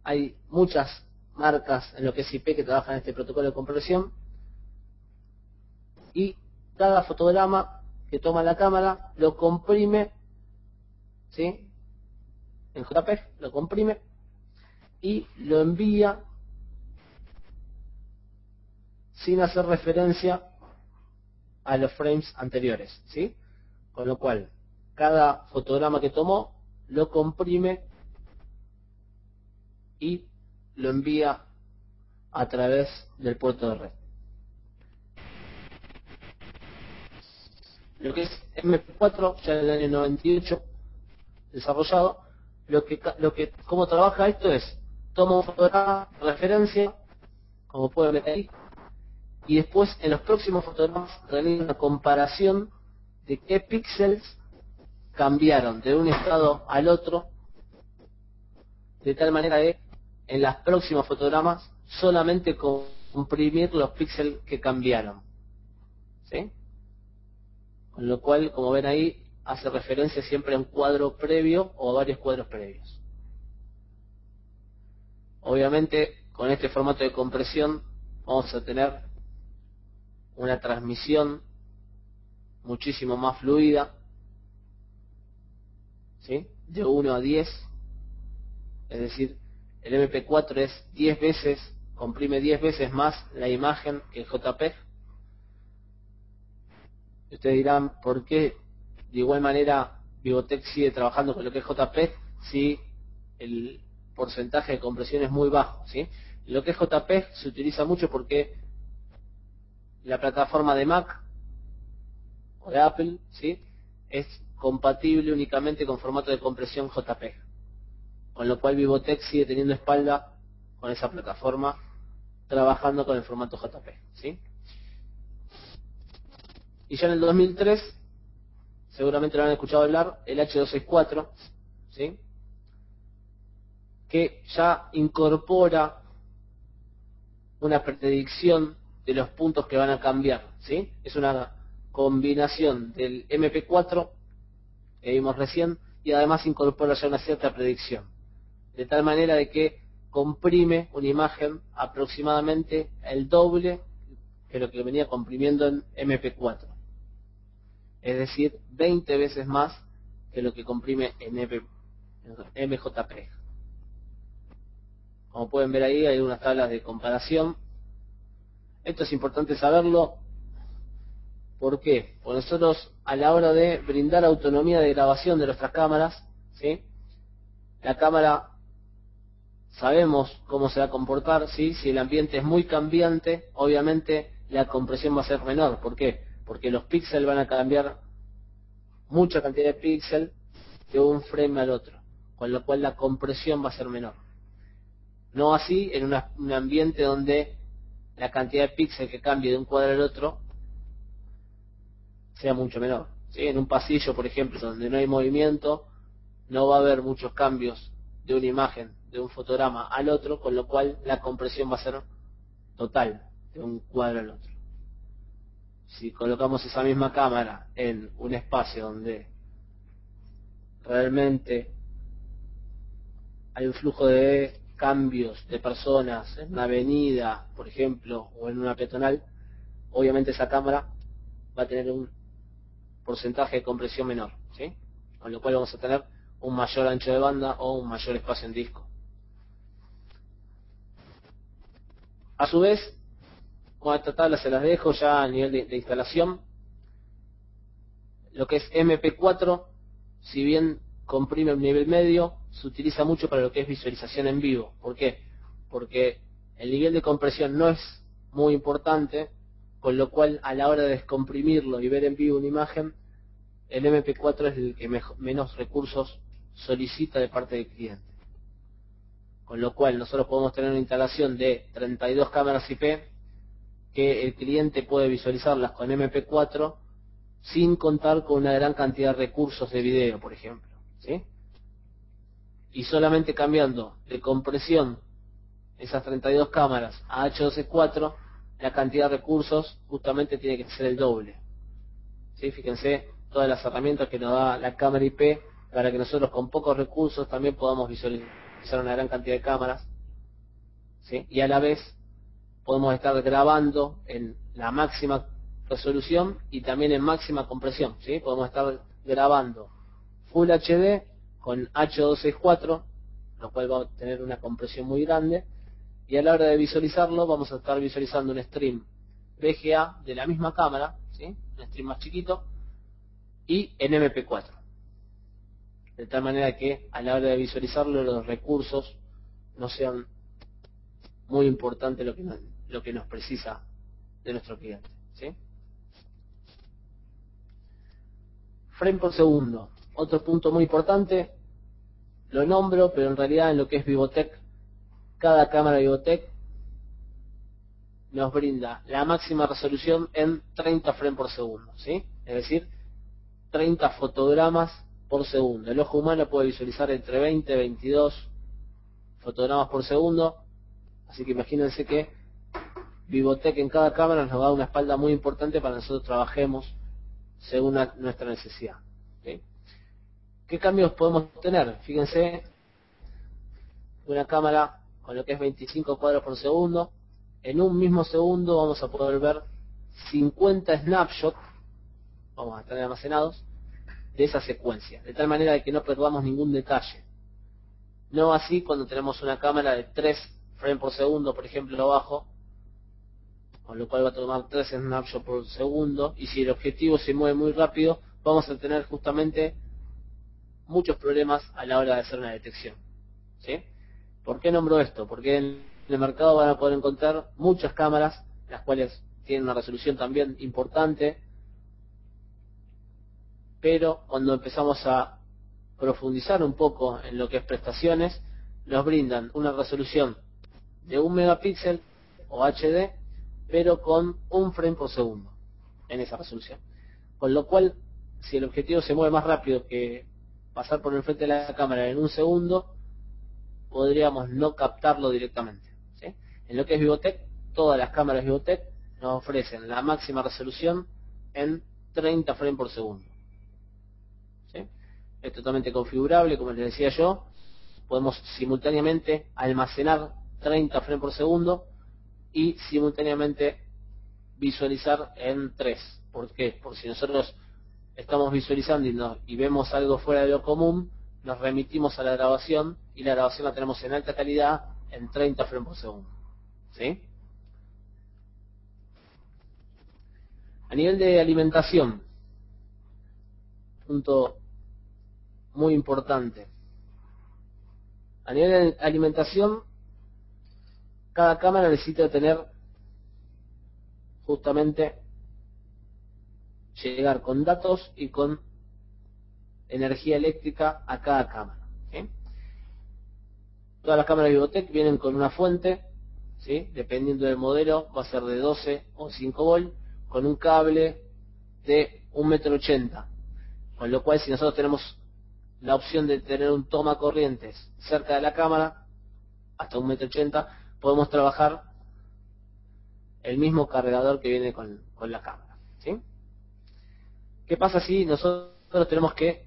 Hay muchas marcas en lo que es IP que trabajan en este protocolo de compresión, y cada fotograma que toma la cámara lo comprime, ¿sí? En JPEG lo comprime y lo envía sin hacer referencia a los frames anteriores, ¿sí? Con lo cual, cada fotograma que tomó lo comprime y lo envía a través del puerto de red. Lo que es MP4, ya en el año 98 desarrollado, cómo trabaja esto es, toma un fotograma de referencia, como pueden ver ahí, y después en los próximos fotogramas realiza una comparación de qué píxeles cambiaron de un estado al otro, de tal manera que en los próximos fotogramas solamente comprimir los píxeles que cambiaron, ¿sí? Con lo cual, como ven ahí, hace referencia siempre a un cuadro previo o a varios cuadros previos. Obviamente, con este formato de compresión vamos a tener una transmisión muchísimo más fluida, ¿sí? De 1 a 10, es decir, el MP4 es 10 veces, comprime 10 veces más la imagen que el JPEG. Ustedes dirán, ¿por qué de igual manera Videotek sigue trabajando con lo que es JPEG si el porcentaje de compresión es muy bajo, ¿sí? Lo que es JPEG se utiliza mucho porque la plataforma de Mac o de Apple, ¿sí?, es compatible únicamente con formato de compresión JPEG, con lo cual Videotek sigue teniendo espalda con esa plataforma, trabajando con el formato JPEG, ¿sí? Y ya en el 2003, seguramente lo han escuchado hablar, el H264, ¿sí?, que ya incorpora una predicción de los puntos que van a cambiar, ¿sí? Es una combinación del MP4 que vimos recién, y además incorpora ya una cierta predicción, de tal manera de que comprime una imagen aproximadamente el doble que lo que venía comprimiendo en MP4, es decir, 20 veces más que lo que comprime en MJPEG. Como pueden ver ahí, hay unas tablas de comparación. Esto es importante saberlo. ¿Por qué? Porque nosotros, a la hora de brindar autonomía de grabación de nuestras cámaras, ¿sí?, la cámara sabemos cómo se va a comportar, ¿sí? Si el ambiente es muy cambiante, obviamente la compresión va a ser menor. ¿Por qué? Porque los píxeles van a cambiar mucha cantidad de píxeles de un frame al otro, con lo cual la compresión va a ser menor. No así en un ambiente donde la cantidad de píxeles que cambie de un cuadro al otro sea mucho menor, ¿sí? En un pasillo, por ejemplo, donde no hay movimiento, no va a haber muchos cambios de una imagen, de un fotograma al otro, con lo cual la compresión va a ser total de un cuadro al otro. Si colocamos esa misma cámara en un espacio donde realmente hay un flujo de cambios de personas en una avenida, por ejemplo, o en una peatonal, obviamente esa cámara va a tener un porcentaje de compresión menor, ¿sí? Con lo cual vamos a tener un mayor ancho de banda o un mayor espacio en disco. A su vez, con esta tabla se las dejo ya a nivel de instalación. Lo que es MP4, si bien comprime un nivel medio, se utiliza mucho para lo que es visualización en vivo. ¿Por qué? Porque El nivel de compresión no es muy importante, con lo cual a la hora de descomprimirlo y ver en vivo una imagen, el MP4 es el que menos recursos solicita de parte del cliente. Con lo cual nosotros podemos tener una instalación de 32 cámaras IP que el cliente puede visualizarlas con MP4 sin contar con una gran cantidad de recursos de video, por ejemplo, ¿sí? Y solamente cambiando de compresión esas 32 cámaras a H264, la cantidad de recursos justamente tiene que ser el doble, ¿sí? Fíjense todas las herramientas que nos da la cámara IP para que nosotros con pocos recursos también podamos visualizar una gran cantidad de cámaras, ¿sí? Y a la vez podemos estar grabando en la máxima resolución y también en máxima compresión, ¿sí? Podemos estar grabando Full HD con H264, lo cual va a tener una compresión muy grande, y a la hora de visualizarlo vamos a estar visualizando un stream VGA de la misma cámara, ¿sí? Un stream más chiquito, y en MP4, de tal manera que a la hora de visualizarlo los recursos no sean muy importantes lo que nos precisa de nuestro cliente, ¿sí? Frame por segundo, otro punto muy importante, lo nombro, pero en realidad en lo que es Vivotec, cada cámara Vivotec nos brinda la máxima resolución en 30 frames por segundo, ¿sí? Es decir, 30 fotogramas por segundo. El ojo humano puede visualizar entre 20 y 22 fotogramas por segundo, así que imagínense que Vivotec en cada cámara nos da una espalda muy importante para que nosotros trabajemos según nuestra necesidad, ¿sí? ¿Qué cambios podemos tener? Fíjense, una cámara con lo que es 25 cuadros por segundo, en un mismo segundo vamos a poder ver 50 snapshots, vamos a tener almacenados, de esa secuencia, de tal manera de que no perdamos ningún detalle. No así cuando tenemos una cámara de 3 frames por segundo, por ejemplo, abajo, con lo cual va a tomar 3 snapshots por segundo, y si el objetivo se mueve muy rápido, vamos a tener justamente muchos problemas a la hora de hacer una detección, ¿sí? ¿Por qué nombro esto? Porque en el mercado van a poder encontrar muchas cámaras, las cuales tienen una resolución también importante, pero cuando empezamos a profundizar un poco en lo que es prestaciones, nos brindan una resolución de 1 megapíxel o HD, pero con 1 frame por segundo en esa resolución. Con lo cual, si el objetivo se mueve más rápido que pasar por el frente de la cámara en un segundo, podríamos no captarlo directamente, ¿sí? En lo que es Vivotec, todas las cámaras Vivotec nos ofrecen la máxima resolución en 30 frames por segundo, ¿sí? Es totalmente configurable, como les decía yo, podemos simultáneamente almacenar 30 frames por segundo y simultáneamente visualizar en 3. ¿Por qué? Porque si nosotros estamos visualizando y vemos algo fuera de lo común, nos remitimos a la grabación y la grabación la tenemos en alta calidad en 30 frames por segundo, ¿sí? A nivel de alimentación, punto muy importante. A nivel de alimentación, cada cámara necesita tener justamente llegar con datos y con energía eléctrica a cada cámara, ¿sí? Todas las cámaras Vivotec vienen con una fuente, ¿sí? Dependiendo del modelo va a ser de 12 o 5 volt, con un cable de 1,80 m, con lo cual si nosotros tenemos la opción de tener un toma corrientes cerca de la cámara, hasta 1,80 m, podemos trabajar el mismo cargador que viene con la cámara, ¿sí? ¿Qué pasa si nosotros tenemos que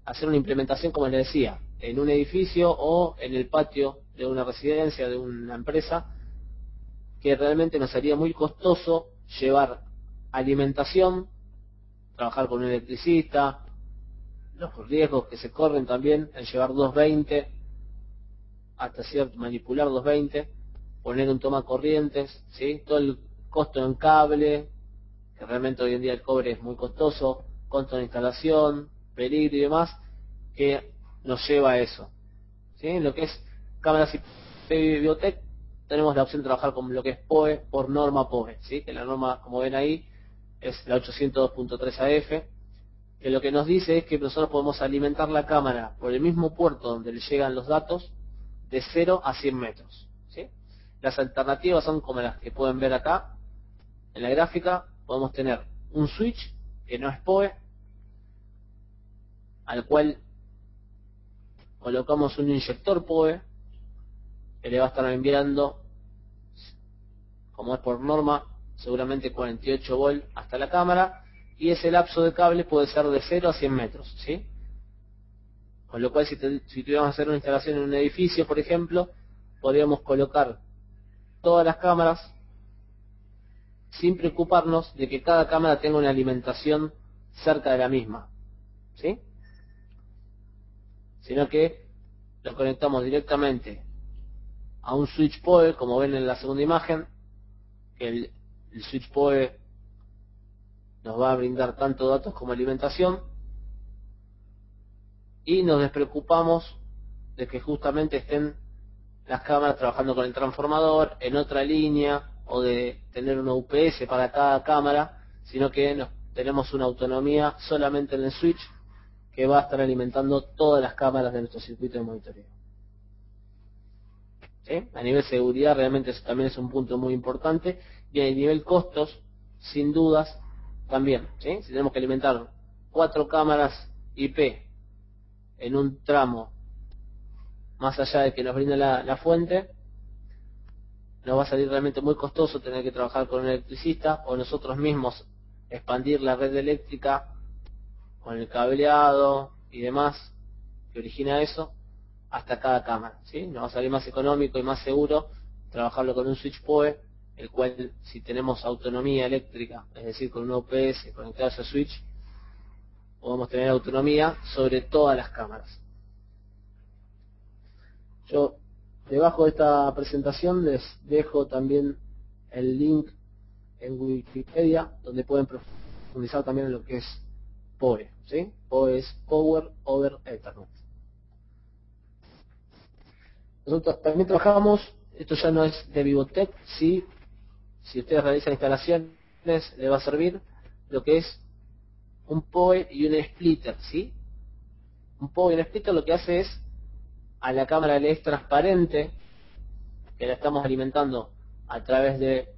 hacer una implementación, como les decía, en un edificio o en el patio de una residencia, de una empresa, que realmente nos sería muy costoso llevar alimentación, trabajar con un electricista, los riesgos que se corren también en llevar 220, hasta cierto, manipular 220, poner un toma corrientes, ¿sí? Todo el costo en cable, que realmente hoy en día el cobre es muy costoso, costo de instalación, peligro y demás, que nos lleva a eso, ¿sí? Lo que es cámaras IP Vivotec, tenemos la opción de trabajar con lo que es PoE por norma PoE, ¿sí? Que la norma, como ven ahí, es la 802.3 AF, que lo que nos dice es que nosotros podemos alimentar la cámara por el mismo puerto donde le llegan los datos de 0 a 100 metros, ¿sí? Las alternativas son como las que pueden ver acá en la gráfica. Podemos tener un switch que no es PoE, al cual colocamos un inyector PoE que le va a estar enviando, como es por norma, seguramente 48 volt hasta la cámara, y ese lapso de cable puede ser de 0 a 100 metros, ¿sí? Con lo cual, si tuviéramos que hacer una instalación en un edificio, por ejemplo, podríamos colocar todas las cámaras sin preocuparnos de que cada cámara tenga una alimentación cerca de la misma, ¿sí? Sino que lo conectamos directamente a un switch PoE, como ven en la segunda imagen, que el switch PoE nos va a brindar tanto datos como alimentación, y nos despreocupamos de que justamente estén las cámaras trabajando con el transformador en otra línea, o de tener una UPS para cada cámara, sino que tenemos una autonomía solamente en el switch que va a estar alimentando todas las cámaras de nuestro circuito de monitoreo, ¿sí? A nivel seguridad realmente eso también es un punto muy importante, y a nivel costos, sin dudas, también, ¿sí? Si tenemos que alimentar 4 cámaras IP en un tramo más allá de que nos brinde la fuente, nos va a salir realmente muy costoso tener que trabajar con un electricista, o nosotros mismos expandir la red eléctrica con el cableado y demás que origina eso hasta cada cámara, ¿sí? Nos va a salir más económico y más seguro trabajarlo con un switch PoE, el cual, si tenemos autonomía eléctrica, es decir, con un UPS conectado a ese switch, podemos tener autonomía sobre todas las cámaras. Yo debajo de esta presentación les dejo también el link en Wikipedia, donde pueden profundizar también en lo que es PoE, ¿sí? PoE es Power over Ethernet. Nosotros también trabajamos, esto ya no es de Vivotech, sí, si ustedes realizan instalaciones les va a servir lo que es un PoE y un splitter, ¿sí? Un PoE y un splitter lo que hace es, a la cámara le es transparente, que la estamos alimentando a través de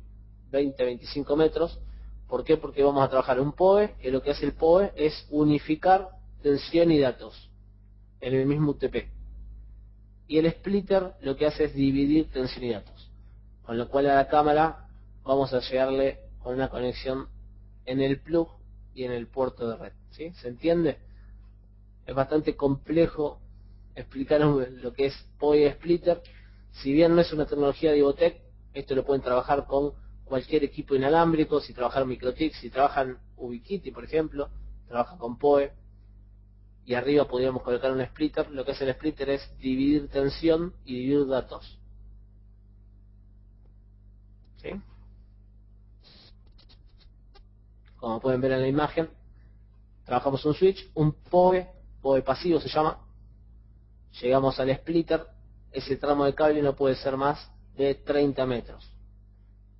20-25 metros. ¿Por qué? Porque vamos a trabajar un PoE, que lo que hace el PoE es unificar tensión y datos en el mismo UTP. Y el splitter lo que hace es dividir tensión y datos, con lo cual a la cámara vamos a llegarle con una conexión en el plug y en el puerto de red, ¿sí? ¿Se entiende? Es bastante complejo explicar lo que es PoE y splitter. Si bien no es una tecnología de Vivotech, esto lo pueden trabajar con cualquier equipo inalámbrico. Si trabajan MikroTik, si trabajan Ubiquiti, por ejemplo, trabajan con PoE, y arriba podríamos colocar un splitter. Lo que hace el splitter es dividir tensión y dividir datos, ¿sí? Como pueden ver en la imagen, trabajamos un switch, un PoE pasivo se llama, llegamos al splitter, ese tramo de cable no puede ser más de 30 metros.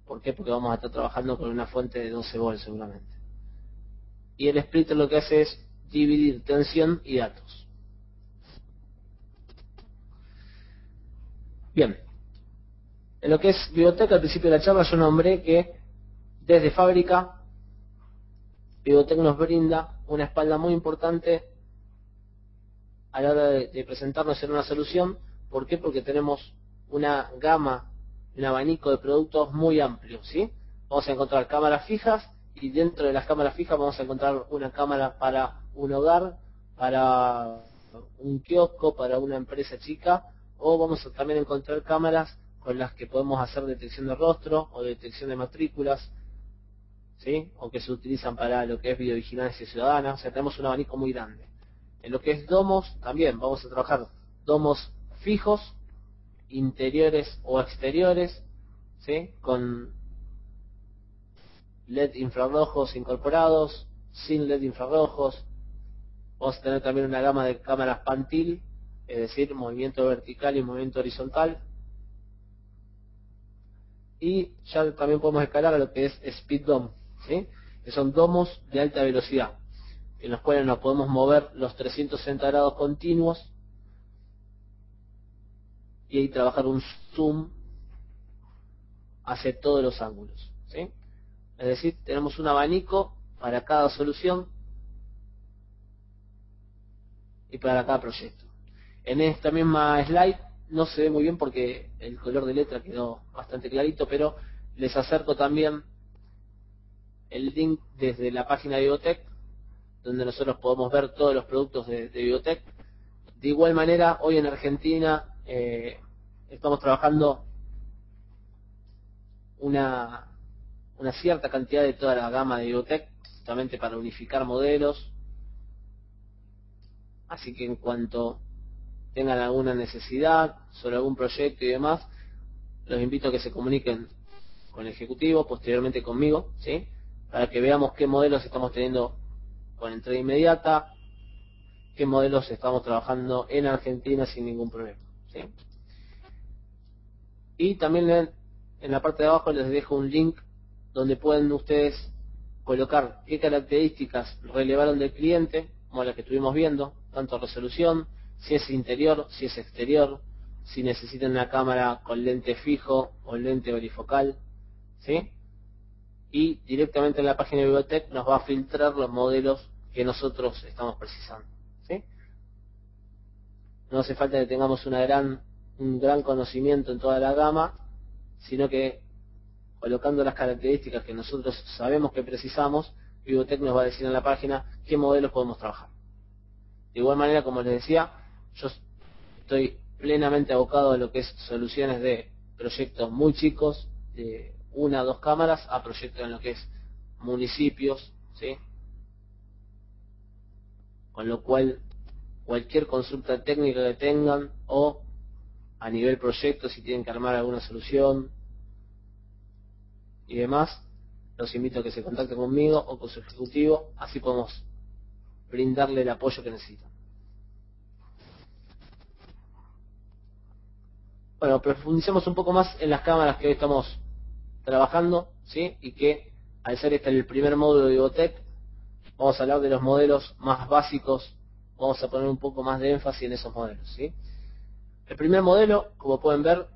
¿Por qué? Porque vamos a estar trabajando con una fuente de 12 volts seguramente. Y el splitter lo que hace es dividir tensión y datos. Bien, en lo que es Vivotech, al principio de la charla yo nombré que desde fábrica Vivotech nos brinda una espalda muy importante a la hora de presentarnos en una solución. ¿Por qué? Porque tenemos una gama, un abanico de productos muy amplio, ¿sí? Vamos a encontrar cámaras fijas, y dentro de las cámaras fijas vamos a encontrar una cámara para un hogar, para un kiosco, para una empresa chica, o vamos a también encontrar cámaras con las que podemos hacer detección de rostro o detección de matrículas, ¿sí? O que se utilizan para lo que es videovigilancia ciudadana. O sea, tenemos un abanico muy grande. En lo que es domos, también vamos a trabajar domos fijos, interiores o exteriores, ¿sí? Con LED infrarrojos incorporados, sin LED infrarrojos. Vamos a tener también una gama de cámaras pan-tilt, es decir, movimiento vertical y movimiento horizontal. y ya también podemos escalar a lo que es Speed Dome, ¿sí? Que son domos de alta velocidad, en los cuales nos podemos mover los 360 grados continuos y ahí trabajar un zoom hacia todos los ángulos, ¿sí? Es decir, tenemos un abanico para cada solución y para cada proyecto. En esta misma slide no se ve muy bien porque el color de letra quedó bastante clarito, pero les acerco también el link desde la página de Vivotech, donde nosotros podemos ver todos los productos de Vivotech. De igual manera, hoy en Argentina estamos trabajando una cierta cantidad de toda la gama de Vivotech, justamente para unificar modelos. Así que en cuanto tengan alguna necesidad sobre algún proyecto y demás, los invito a que se comuniquen con el ejecutivo, posteriormente conmigo, ¿sí? Para que veamos qué modelos estamos teniendo con entrega inmediata, qué modelos estamos trabajando en Argentina sin ningún problema, ¿sí? Y también en la parte de abajo les dejo un link donde pueden ustedes colocar qué características relevaron del cliente, como las que estuvimos viendo, tanto resolución, si es interior, si es exterior, si necesitan una cámara con lente fijo o lente varifocal, ¿sí? Y directamente en la página de Vivotech nos va a filtrar los modelos que nosotros estamos precisando, ¿sí? No hace falta que tengamos un gran conocimiento en toda la gama, sino que colocando las características que nosotros sabemos que precisamos, Vivotech nos va a decir en la página qué modelos podemos trabajar. De igual manera, como les decía, yo estoy plenamente abocado a lo que es soluciones de proyectos muy chicos, de 1 a 2 cámaras, a proyectos en lo que es municipios, ¿sí? Con lo cual, cualquier consulta técnica que tengan, o a nivel proyecto, si tienen que armar alguna solución y demás, los invito a que se contacten conmigo o con su ejecutivo, así podemos brindarle el apoyo que necesitan. Bueno, profundicemos un poco más en las cámaras que hoy estamos trabajando, ¿sí? Y que al ser este el primer módulo de Vivotech, vamos a hablar de los modelos más básicos, vamos a poner un poco más de énfasis en esos modelos, ¿sí? El primer modelo, como pueden ver,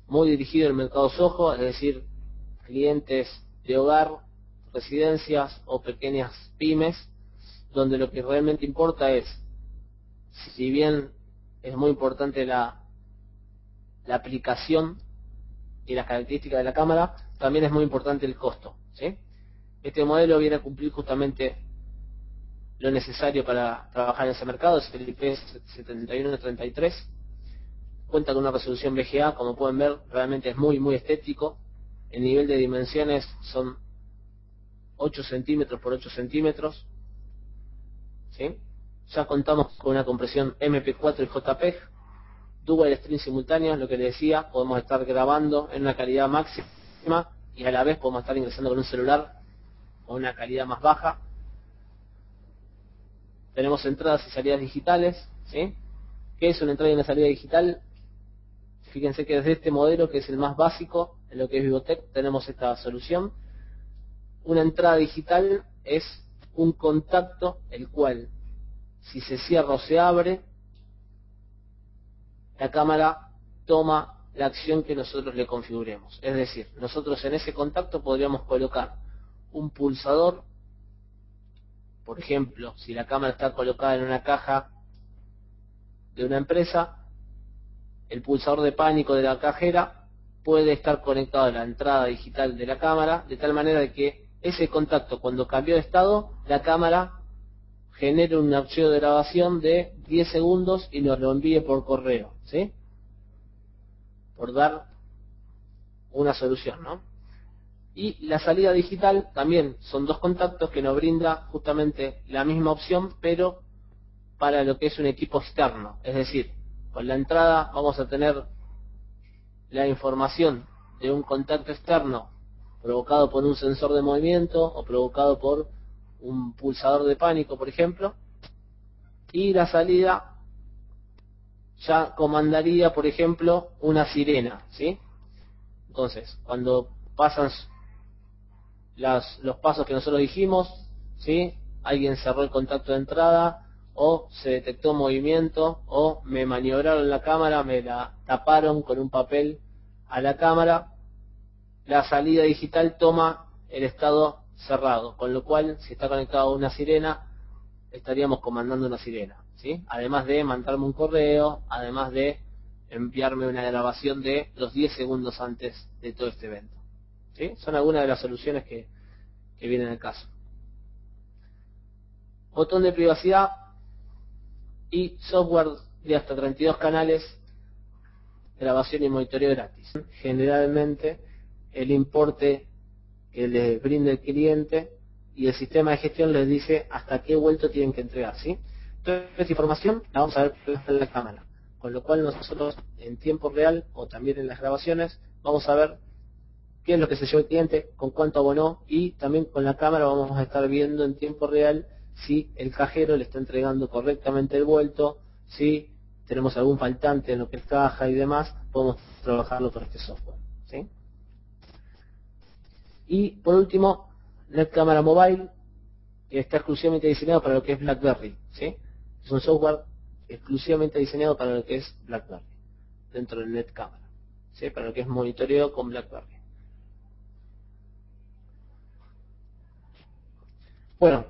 muy dirigido al mercado SOHO, es decir, clientes de hogar, residencias o pequeñas pymes, donde lo que realmente importa es, si bien es muy importante la aplicación y las características de la cámara, también es muy importante el costo, ¿sí? Este modelo viene a cumplir justamente lo necesario para trabajar en ese mercado, es el IP7133, cuenta con una resolución VGA, como pueden ver, realmente es muy estético. El nivel de dimensiones son 8 centímetros por 8 centímetros, ¿sí? Ya contamos con una compresión MP4 y JPEG, Dual Stream simultáneo, lo que les decía, podemos estar grabando en una calidad máxima y a la vez podemos estar ingresando con un celular con una calidad más baja. Tenemos entradas y salidas digitales, ¿sí? ¿Qué es una entrada y una salida digital? Fíjense que desde este modelo, que es el más básico en lo que es Vivotech, tenemos esta solución. Una entrada digital es un contacto el cual, si se cierra o se abre, la cámara toma la acción que nosotros le configuremos. Es decir, nosotros en ese contacto podríamos colocar un pulsador. Por ejemplo, si la cámara está colocada en una caja de una empresa, el pulsador de pánico de la cajera puede estar conectado a la entrada digital de la cámara, de tal manera que ese contacto, cuando cambió de estado, la cámara genere un archivo de grabación de 10 segundos y nos lo envíe por correo, ¿sí? Por dar una solución, ¿no? Y la salida digital también son 2 contactos que nos brinda justamente la misma opción, pero para lo que es un equipo externo. Es decir, con la entrada vamos a tener la información de un contacto externo provocado por un sensor de movimiento o provocado por un pulsador de pánico, por ejemplo, y la salida ya comandaría, por ejemplo, una sirena, ¿sí? Entonces, cuando pasan los pasos que nosotros dijimos, ¿sí? Alguien cerró el contacto de entrada, o se detectó movimiento, o me maniobraron la cámara, me la taparon con un papel a la cámara, la salida digital toma el estado cerrado, con lo cual, si está conectado a una sirena, estaríamos comandando una sirena, ¿sí? Además de mandarme un correo, además de enviarme una grabación de los 10 segundos antes de todo este evento, ¿sí? Son algunas de las soluciones que vienen al caso. Botón de privacidad y software de hasta 32 canales, grabación y monitoreo gratis. Generalmente el importe que les brinde el cliente y el sistema de gestión les dice hasta qué vuelto tienen que entregar, ¿sí? Entonces esta información la vamos a ver en la cámara, con lo cual nosotros en tiempo real o también en las grabaciones vamos a ver qué es lo que se llevó el cliente, con cuánto abonó, y también con la cámara vamos a estar viendo en tiempo real si el cajero le está entregando correctamente el vuelto, si tenemos algún faltante en lo que es caja y demás, podemos trabajarlo con este software, ¿sí? Y por último, NetCamera Mobile, que está exclusivamente diseñado para lo que es BlackBerry, ¿sí? Es un software exclusivamente diseñado para lo que es BlackBerry, dentro del NetCamera, ¿sí? Para lo que es monitoreo con BlackBerry. Bueno,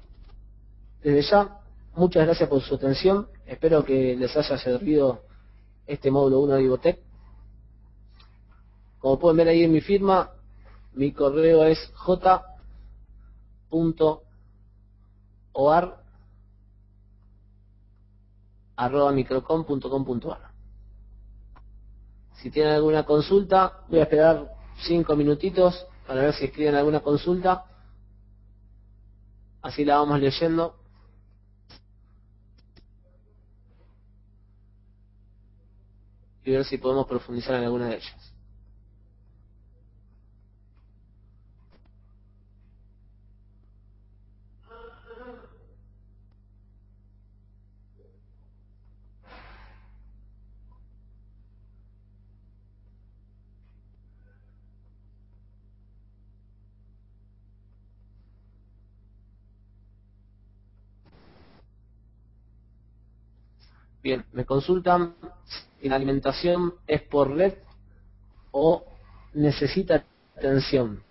desde ya, muchas gracias por su atención. Espero que les haya servido este módulo 1 de Ivotec. Como pueden ver ahí en mi firma, mi correo es j.oar@microcom.com.ar. Si tienen alguna consulta, voy a esperar 5 minutitos para ver si escriben alguna consulta. Así la vamos leyendo. Y ver si podemos profundizar en alguna de ellas. Bien, me consultan si la alimentación es por red o necesita atención.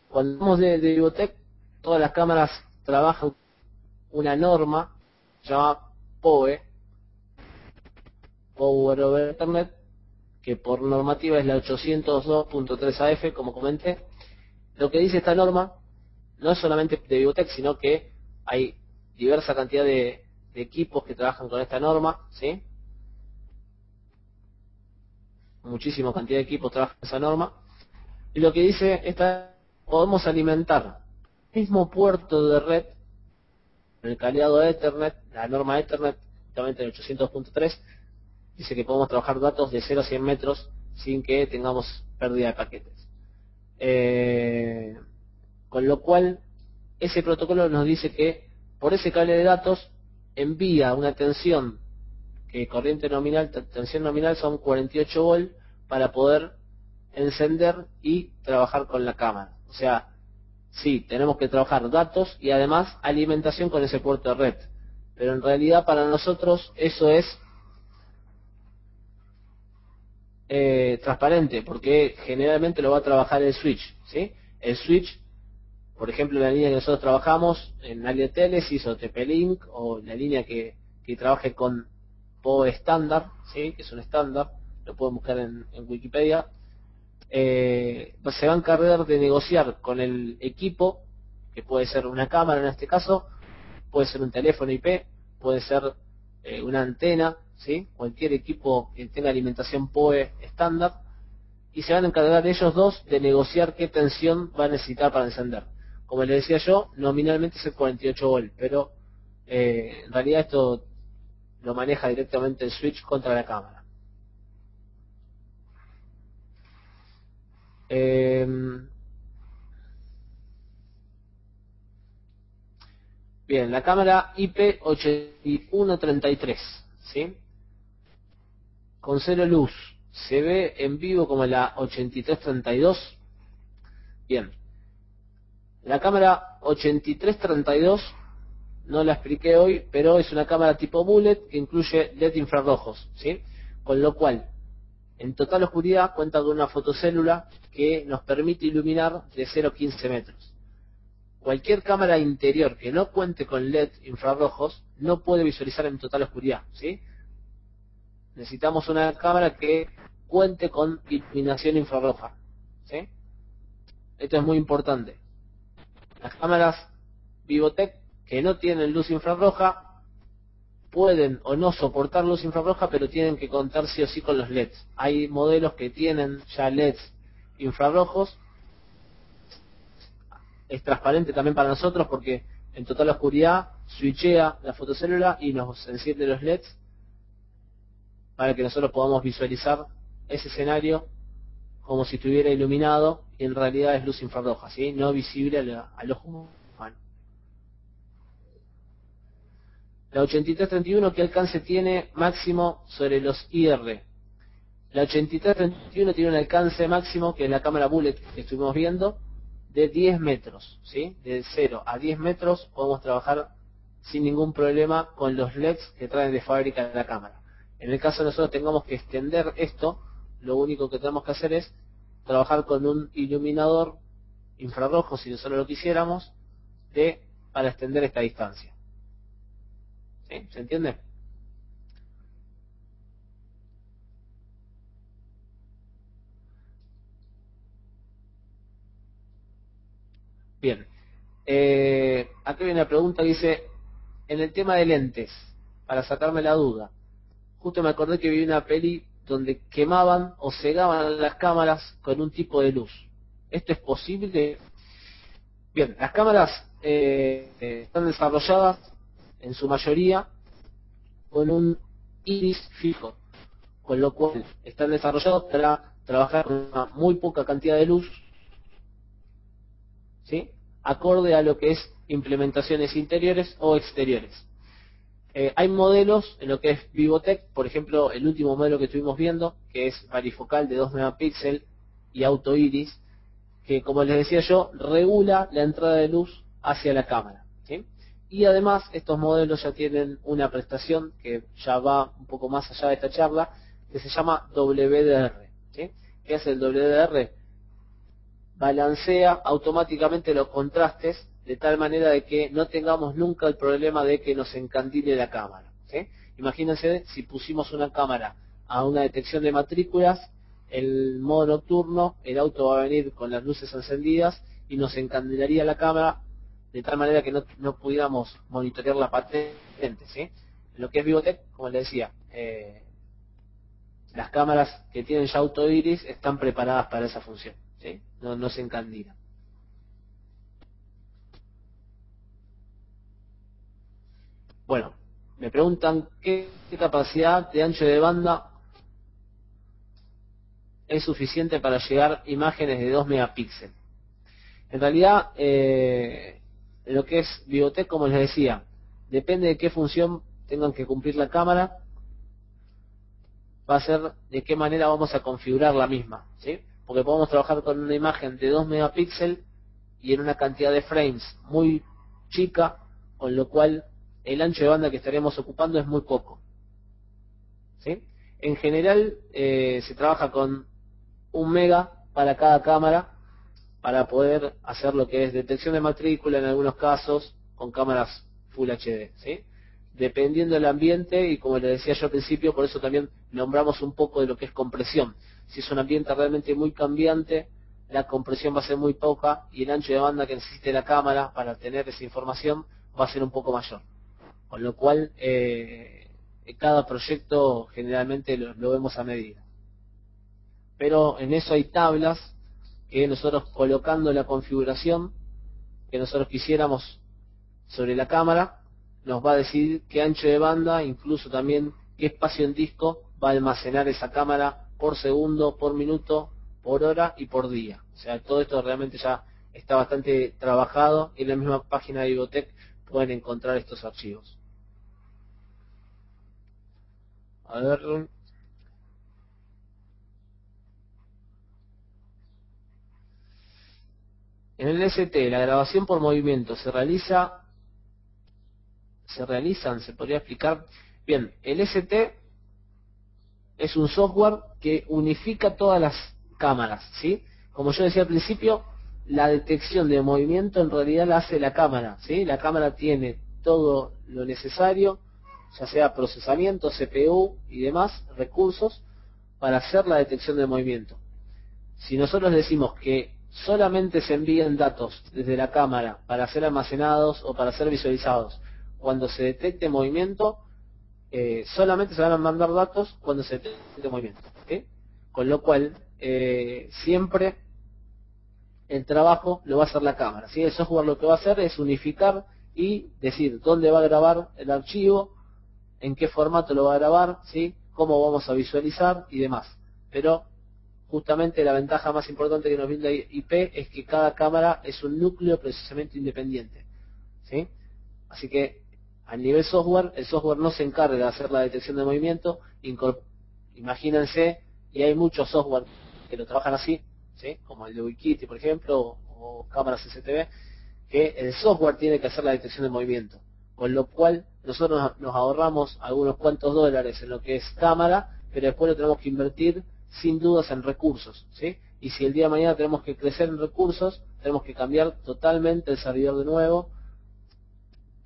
Cuando hablamos de Ivotec, todas las cámaras trabajan una norma llamada PoE, Power over Ethernet, que por normativa es la 802.3 AF, como comenté. Lo que dice esta norma no es solamente de Ivotec, sino que hay diversa cantidad de equipos que trabajan con esta norma, ¿sí? Muchísima cantidad de equipos trabajan con esa norma. Y lo que dice esta, podemos alimentar el mismo puerto de red, el cableado Ethernet, la norma Ethernet, justamente el 802.3, dice que podemos trabajar datos de 0 a 100 metros sin que tengamos pérdida de paquetes. Con lo cual, ese protocolo nos dice que por ese cable de datos envía una tensión, que corriente nominal, tensión nominal son 48 volts, para poder encender y trabajar con la cámara. O sea, sí, tenemos que trabajar datos y además alimentación con ese puerto de red. Pero en realidad para nosotros eso es transparente, porque generalmente lo va a trabajar el switch, ¿sí? El switch, por ejemplo, la línea que nosotros trabajamos en Alioteles o TP-Link, o la línea que trabaje con PoE estándar, ¿sí? Que es un estándar, lo pueden buscar en Wikipedia. Se va a encargar de negociar con el equipo, que puede ser una cámara en este caso, puede ser un teléfono IP, puede ser una antena, ¿sí? Cualquier equipo que tenga alimentación PoE estándar, y se van a encargar ellos dos de negociar qué tensión va a necesitar para encender. Como les decía yo, nominalmente es el 48 volt, pero en realidad esto lo maneja directamente el switch contra la cámara. Bien, la cámara IP8133, ¿sí? Con cero luz, se ve en vivo como la 8332. Bien, la cámara 8332 no la expliqué hoy, pero es una cámara tipo bullet que incluye LED infrarrojos, ¿sí? Con lo cual, en total oscuridad cuenta con una fotocélula que nos permite iluminar de 0 a 15 metros. Cualquier cámara interior que no cuente con LED infrarrojos no puede visualizar en total oscuridad, ¿sí? Necesitamos una cámara que cuente con iluminación infrarroja, ¿sí? Esto es muy importante. Las cámaras Vivotec que no tienen luz infrarroja pueden o no soportar luz infrarroja, pero tienen que contar sí o sí con los LEDs. Hay modelos que tienen ya LEDs infrarrojos. Es transparente también para nosotros porque en total oscuridad switchea la fotocélula y nos enciende los LEDs para que nosotros podamos visualizar ese escenario como si estuviera iluminado y en realidad es luz infrarroja, ¿sí? No visible al ojo humano. La 8331, ¿qué alcance tiene máximo sobre los IR? La 8331 tiene un alcance máximo, que es la cámara bullet que estuvimos viendo, de 10 metros, ¿sí? De 0 a 10 metros podemos trabajar sin ningún problema con los LEDs que traen de fábrica de la cámara. En el caso de nosotros tengamos que extender esto, lo único que tenemos que hacer es trabajar con un iluminador infrarrojo, si nosotros lo quisiéramos, para extender esta distancia. ¿Sí? ¿Se entiende? Bien. Aquí viene una pregunta que dice, en el tema de lentes, para sacarme la duda, justo me acordé que vi una peli donde quemaban o cegaban las cámaras con un tipo de luz. ¿Esto es posible? Bien, las cámaras están desarrolladas en su mayoría con un iris fijo, con lo cual están desarrollados para trabajar con una muy poca cantidad de luz, ¿sí? Acorde a lo que es implementaciones interiores o exteriores. Hay modelos en lo que es Vivotec, por ejemplo, el último modelo que estuvimos viendo, que es varifocal de 2 megapíxeles y auto iris, que como les decía yo, regula la entrada de luz hacia la cámara, ¿sí? Y además estos modelos ya tienen una prestación que ya va un poco más allá de esta charla, que se llama WDR, ¿sí? ¿Qué hace el WDR? Balancea automáticamente los contrastes de tal manera de que no tengamos nunca el problema de que nos encandile la cámara, ¿sí? Imagínense si pusimos una cámara a una detección de matrículas, el modo nocturno, el auto va a venir con las luces encendidas y nos encandilaría la cámara de tal manera que no pudiéramos monitorear la patente, ¿sí? Lo que es Vivotec, como les decía, las cámaras que tienen ya auto iris están preparadas para esa función, ¿sí? No se encandilan. Bueno, me preguntan qué capacidad de ancho de banda es suficiente para llegar imágenes de 2 megapíxeles. En realidad, lo que es Vivotec, como les decía, depende de qué función tengan que cumplir la cámara, va a ser de qué manera vamos a configurar la misma, ¿sí? Porque podemos trabajar con una imagen de 2 megapíxeles y en una cantidad de frames muy chica, con lo cual el ancho de banda que estaremos ocupando es muy poco, ¿sí? En general se trabaja con 1 mega para cada cámara para poder hacer lo que es detección de matrícula en algunos casos con cámaras Full HD, ¿sí? Dependiendo del ambiente, y como les decía yo al principio, por eso también nombramos un poco de lo que es compresión. Si es un ambiente realmente muy cambiante, la compresión va a ser muy poca y el ancho de banda que necesite la cámara para tener esa información va a ser un poco mayor. Con lo cual, cada proyecto generalmente lo vemos a medida. Pero en eso hay tablas que nosotros colocando la configuración que nosotros quisiéramos sobre la cámara, nos va a decir qué ancho de banda, incluso también qué espacio en disco va a almacenar esa cámara por segundo, por minuto, por hora y por día. O sea, todo esto realmente ya está bastante trabajado y en la misma página de Vivotec pueden encontrar estos archivos. A ver. En el ST, la grabación por movimiento se podría explicar. Bien, el ST es un software que unifica todas las cámaras, ¿sí? Como yo decía al principio, la detección de movimiento en realidad la hace la cámara, ¿sí? La cámara tiene todo lo necesario, ya sea procesamiento, CPU y demás recursos para hacer la detección de movimiento. Si nosotros decimos que solamente se envíen datos desde la cámara para ser almacenados o para ser visualizados cuando se detecte movimiento, solamente se van a mandar datos cuando se detecte movimiento, ¿sí? Con lo cual siempre el trabajo lo va a hacer la cámara, ¿sí? El software lo que va a hacer es unificar y decir dónde va a grabar el archivo, en qué formato lo va a grabar, ¿sí? Cómo vamos a visualizar y demás. Pero justamente la ventaja más importante que nos brinda IP es que cada cámara es un núcleo de procesamiento independiente, ¿sí? Así que a nivel software, el software no se encarga de hacer la detección de movimiento. Imagínense, y hay muchos software que lo trabajan así, ¿sí? Como el de Wikiti, por ejemplo, o cámaras CCTV, que el software tiene que hacer la detección de movimiento, con lo cual nosotros nos ahorramos algunos cuantos dólares en lo que es cámara, pero después lo tenemos que invertir sin dudas en recursos, ¿sí? Y si el día de mañana tenemos que crecer en recursos, tenemos que cambiar totalmente el servidor de nuevo.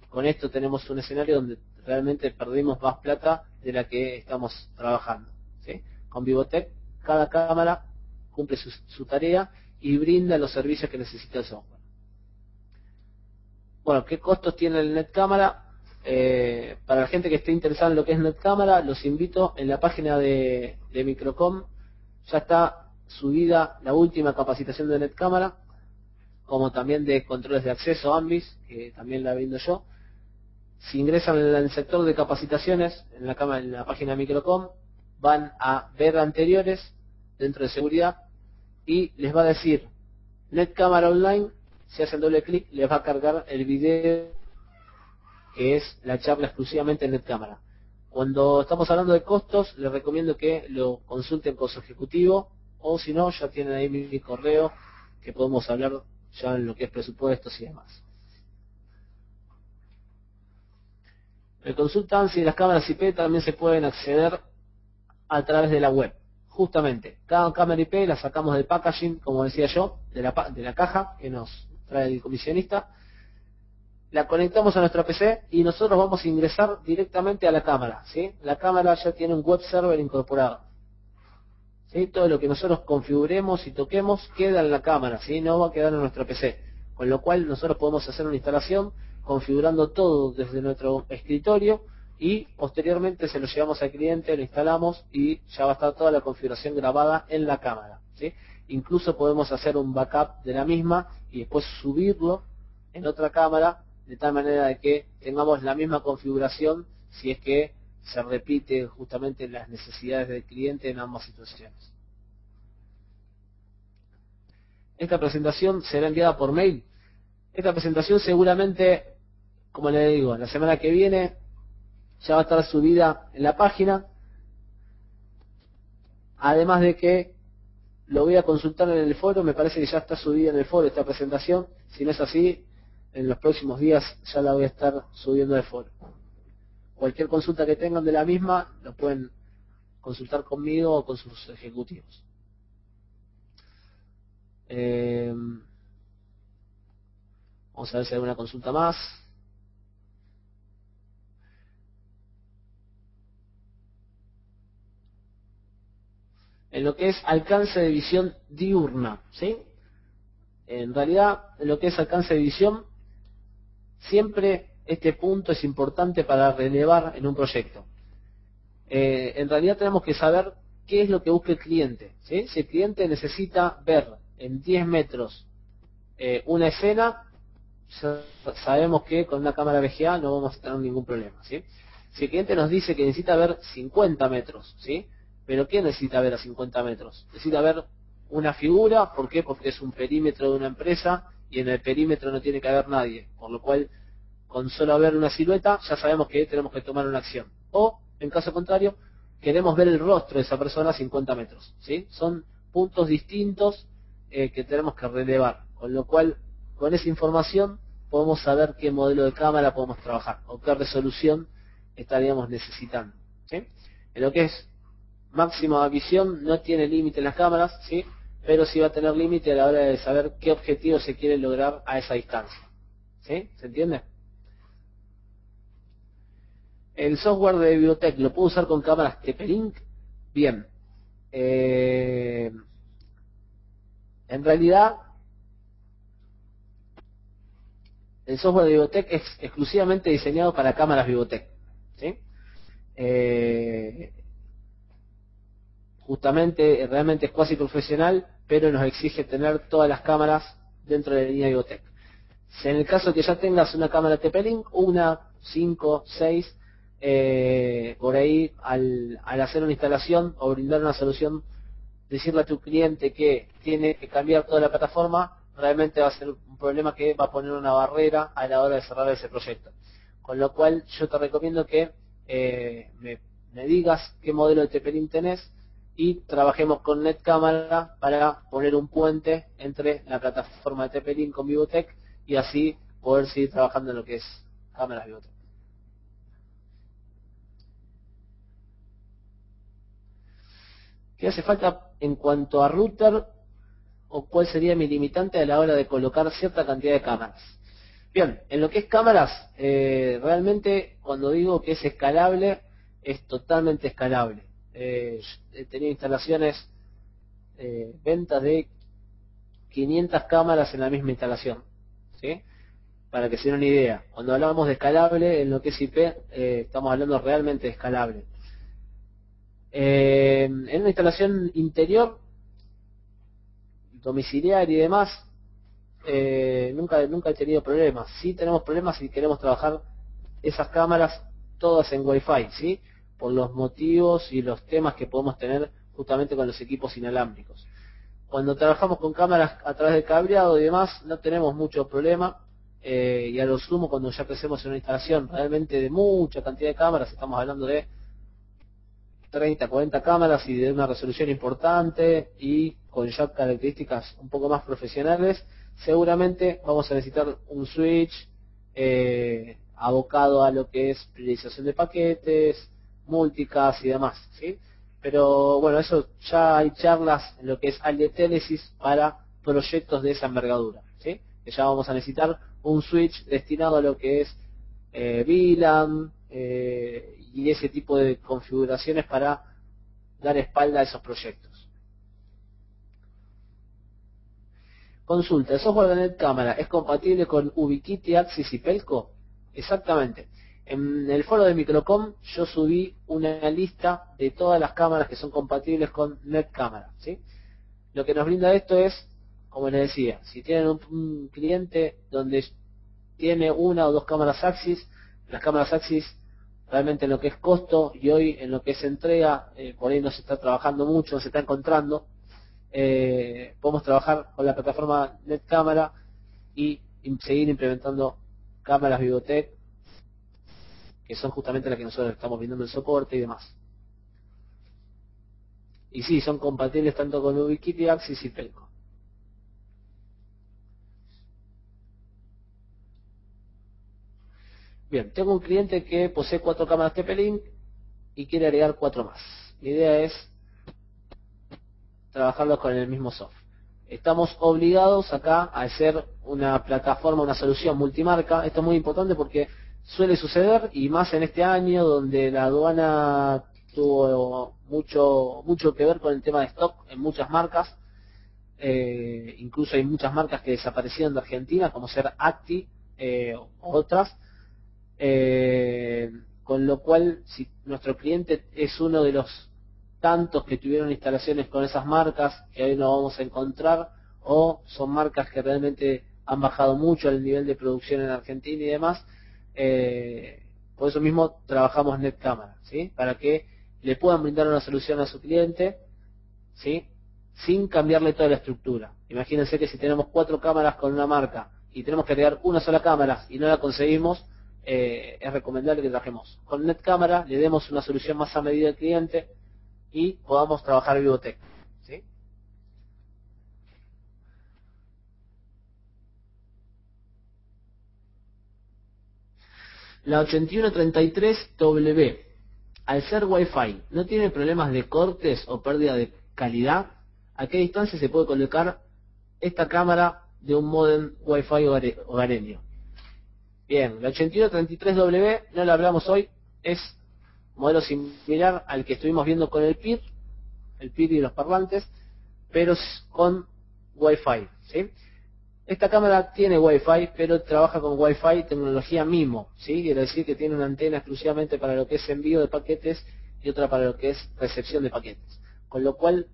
Con esto tenemos un escenario donde realmente perdimos más plata de la que estamos trabajando, ¿sí? Con Vivotech, cada cámara cumple su tarea y brinda los servicios que necesita el software. Bueno, ¿qué costos tiene el NetCamera? Para la gente que esté interesada en lo que es NetCamera, los invito en la página de Microcom. Ya está subida la última capacitación de NetCamera, como también de controles de acceso AMBIS, que también la brindo yo. Si ingresan en el sector de capacitaciones, en la página de Microcom, van a ver anteriores dentro de seguridad y les va a decir NetCamera Online. Si hacen doble clic, les va a cargar el video que es la charla exclusivamente en NetCamera. Cuando estamos hablando de costos, les recomiendo que lo consulten con su ejecutivo, o si no, ya tienen ahí mi correo, que podemos hablar ya en lo que es presupuestos y demás. Me consultan si las cámaras IP también se pueden acceder a través de la web. Justamente, cada cámara IP la sacamos del packaging, como decía yo, de la caja que nos trae el comisionista, la conectamos a nuestra PC y nosotros vamos a ingresar directamente a la cámara, ¿sí? La cámara ya tiene un web server incorporado, ¿sí? Todo lo que nosotros configuremos y toquemos queda en la cámara, ¿sí? No va a quedar en nuestra PC, con lo cual nosotros podemos hacer una instalación configurando todo desde nuestro escritorio y posteriormente se lo llevamos al cliente, lo instalamos y ya va a estar toda la configuración grabada en la cámara, ¿sí? Incluso podemos hacer un backup de la misma y después subirlo en otra cámara, de tal manera de que tengamos la misma configuración si es que se repite justamente las necesidades del cliente en ambas situaciones. Esta presentación será enviada por mail. Esta presentación seguramente, como le digo, la semana que viene ya va a estar subida en la página. Además de que lo voy a consultar en el foro, me parece que ya está subida en el foro esta presentación. Si no es así, en los próximos días ya la voy a estar subiendo al foro. Cualquier consulta que tengan de la misma, lo pueden consultar conmigo o con sus ejecutivos. Vamos a ver si hay alguna consulta más. En lo que es alcance de visión diurna, ¿sí? En realidad, en lo que es alcance de visión, siempre este punto es importante para relevar en un proyecto. En realidad tenemos que saber qué es lo que busca el cliente, ¿sí? Si el cliente necesita ver en 10 metros una escena, sabemos que con una cámara VGA no vamos a tener ningún problema, ¿sí? Si el cliente nos dice que necesita ver 50 metros, ¿sí? ¿Pero qué necesita ver a 50 metros? Necesita ver una figura, ¿por qué? Porque es un perímetro de una empresa y en el perímetro no tiene que haber nadie, por lo cual con solo ver una silueta ya sabemos que tenemos que tomar una acción. O, en caso contrario, queremos ver el rostro de esa persona a 50 metros, ¿sí? Son puntos distintos que tenemos que relevar, con lo cual con esa información podemos saber qué modelo de cámara podemos trabajar o qué resolución estaríamos necesitando, ¿sí? En lo que es máxima visión no tiene límite en las cámaras, ¿sí? Pero sí va a tener límite a la hora de saber qué objetivo se quiere lograr a esa distancia, ¿sí? ¿Se entiende? El software de Videotec lo puedo usar con cámaras TP-Link. Bien, en realidad el software de Videotec es exclusivamente diseñado para cámaras Videotec, ¿sí? Justamente, realmente es cuasi profesional, pero nos exige tener todas las cámaras dentro de la línea Videotec. Si en el caso que ya tengas una cámara TP-Link, una, 5, 6, por ahí al hacer una instalación o brindar una solución, decirle a tu cliente que tiene que cambiar toda la plataforma, realmente va a ser un problema que va a poner una barrera a la hora de cerrar ese proyecto. Con lo cual yo te recomiendo que me digas qué modelo de TP-Link tenés y trabajemos con NetCamera para poner un puente entre la plataforma de TP-Link con Videotec y así poder seguir trabajando en lo que es cámaras Videotec. ¿Qué hace falta en cuanto a router o cuál sería mi limitante a la hora de colocar cierta cantidad de cámaras? Bien, en lo que es cámaras, realmente cuando digo que es escalable, es totalmente escalable. He tenido instalaciones, ventas de 500 cámaras en la misma instalación, ¿sí? Para que se den una idea, cuando hablamos de escalable en lo que es IP, estamos hablando realmente de escalable. En una instalación interior, domiciliaria y demás, nunca he tenido problemas. Sí tenemos problemas si queremos trabajar esas cámaras todas en Wi-Fi, ¿sí? Por los motivos y los temas que podemos tener justamente con los equipos inalámbricos. Cuando trabajamos con cámaras a través de cableado y demás, no tenemos mucho problema. Y a lo sumo, cuando ya crecemos en una instalación realmente de mucha cantidad de cámaras, estamos hablando de 30, 40 cámaras y de una resolución importante y con ya características un poco más profesionales, seguramente vamos a necesitar un switch abocado a lo que es priorización de paquetes, multicast y demás, ¿sí? Pero bueno, eso ya hay charlas en lo que es Alieténesis para proyectos de esa envergadura, ¿sí? Que ya vamos a necesitar un switch destinado a lo que es VLAN y ese tipo de configuraciones para dar espalda a esos proyectos. Consulta, ¿el software de NetCamera es compatible con Ubiquiti, Axis y Pelco? Exactamente. En el foro de Microcom yo subí una lista de todas las cámaras que son compatibles con NetCamera, ¿sí? Lo que nos brinda esto es, como les decía, si tienen un cliente donde tiene una o dos cámaras Axis, las cámaras Axis realmente en lo que es costo y hoy en lo que es entrega, por ahí no se está trabajando mucho, no se está encontrando. Podemos trabajar con la plataforma NetCamera y seguir implementando cámaras Videotec, que son justamente las que nosotros estamos brindando el soporte y demás. Y sí, son compatibles tanto con Ubiquiti, Axis y Pelco. Bien, tengo un cliente que posee 4 cámaras TP-Link y quiere agregar 4 más. La idea es trabajarlos con el mismo software. Estamos obligados acá a hacer una plataforma, una solución multimarca. Esto es muy importante porque suele suceder, y más en este año donde la aduana tuvo mucho que ver con el tema de stock en muchas marcas. Incluso hay muchas marcas que desaparecieron de Argentina, como ser Acti otras. Con lo cual, si nuestro cliente es uno de los tantos que tuvieron instalaciones con esas marcas, que hoy no vamos a encontrar, o son marcas que realmente han bajado mucho el nivel de producción en Argentina y demás, por eso mismo trabajamos NetCamera, ¿sí? Para que le puedan brindar una solución a su cliente, ¿sí? Sin cambiarle toda la estructura. Imagínense que si tenemos 4 cámaras con una marca y tenemos que agregar una sola cámara y no la conseguimos, es recomendable que trabajemos con NetCamera, le demos una solución más a medida del cliente y podamos trabajar Videotec, ¿sí? La 8133W, al ser Wi-Fi, ¿no tiene problemas de cortes o pérdida de calidad? ¿A qué distancia se puede colocar esta cámara de un módem Wi-Fi hogareño? Bien, la 8133W no la hablamos hoy, es modelo similar al que estuvimos viendo con el PIR y los parlantes, pero con Wi-Fi, ¿sí? Esta cámara tiene Wi-Fi, pero trabaja con Wi-Fi tecnología MIMO, ¿sí? Quiere decir que tiene una antena exclusivamente para lo que es envío de paquetes y otra para lo que es recepción de paquetes. Con lo cual,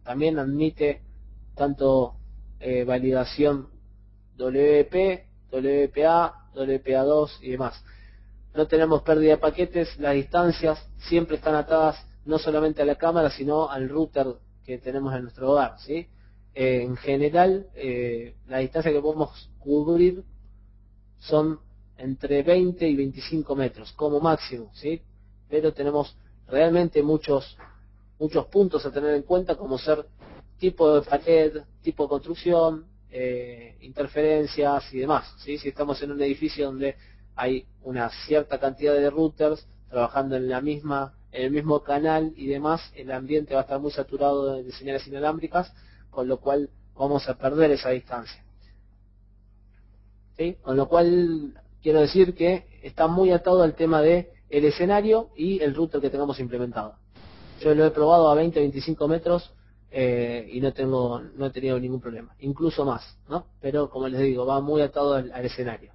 también admite tanto validación WP, WPA, WPA2 y demás. No tenemos pérdida de paquetes, las distancias siempre están atadas no solamente a la cámara, sino al router que tenemos en nuestro hogar, ¿sí? En general, la distancia que podemos cubrir son entre 20 y 25 metros, como máximo, ¿sí? Pero tenemos realmente muchos puntos a tener en cuenta, como ser tipo de pared, tipo de construcción, interferencias y demás, ¿sí? Si estamos en un edificio donde hay una cierta cantidad de routers trabajando en el mismo canal y demás, el ambiente va a estar muy saturado de señales inalámbricas, con lo cual vamos a perder esa distancia, ¿sí? Con lo cual quiero decir que está muy atado al tema de el escenario y el router que tengamos implementado. Yo lo he probado a 20-25 metros y no he tenido ningún problema, incluso más, ¿no? Pero como les digo, va muy atado al escenario.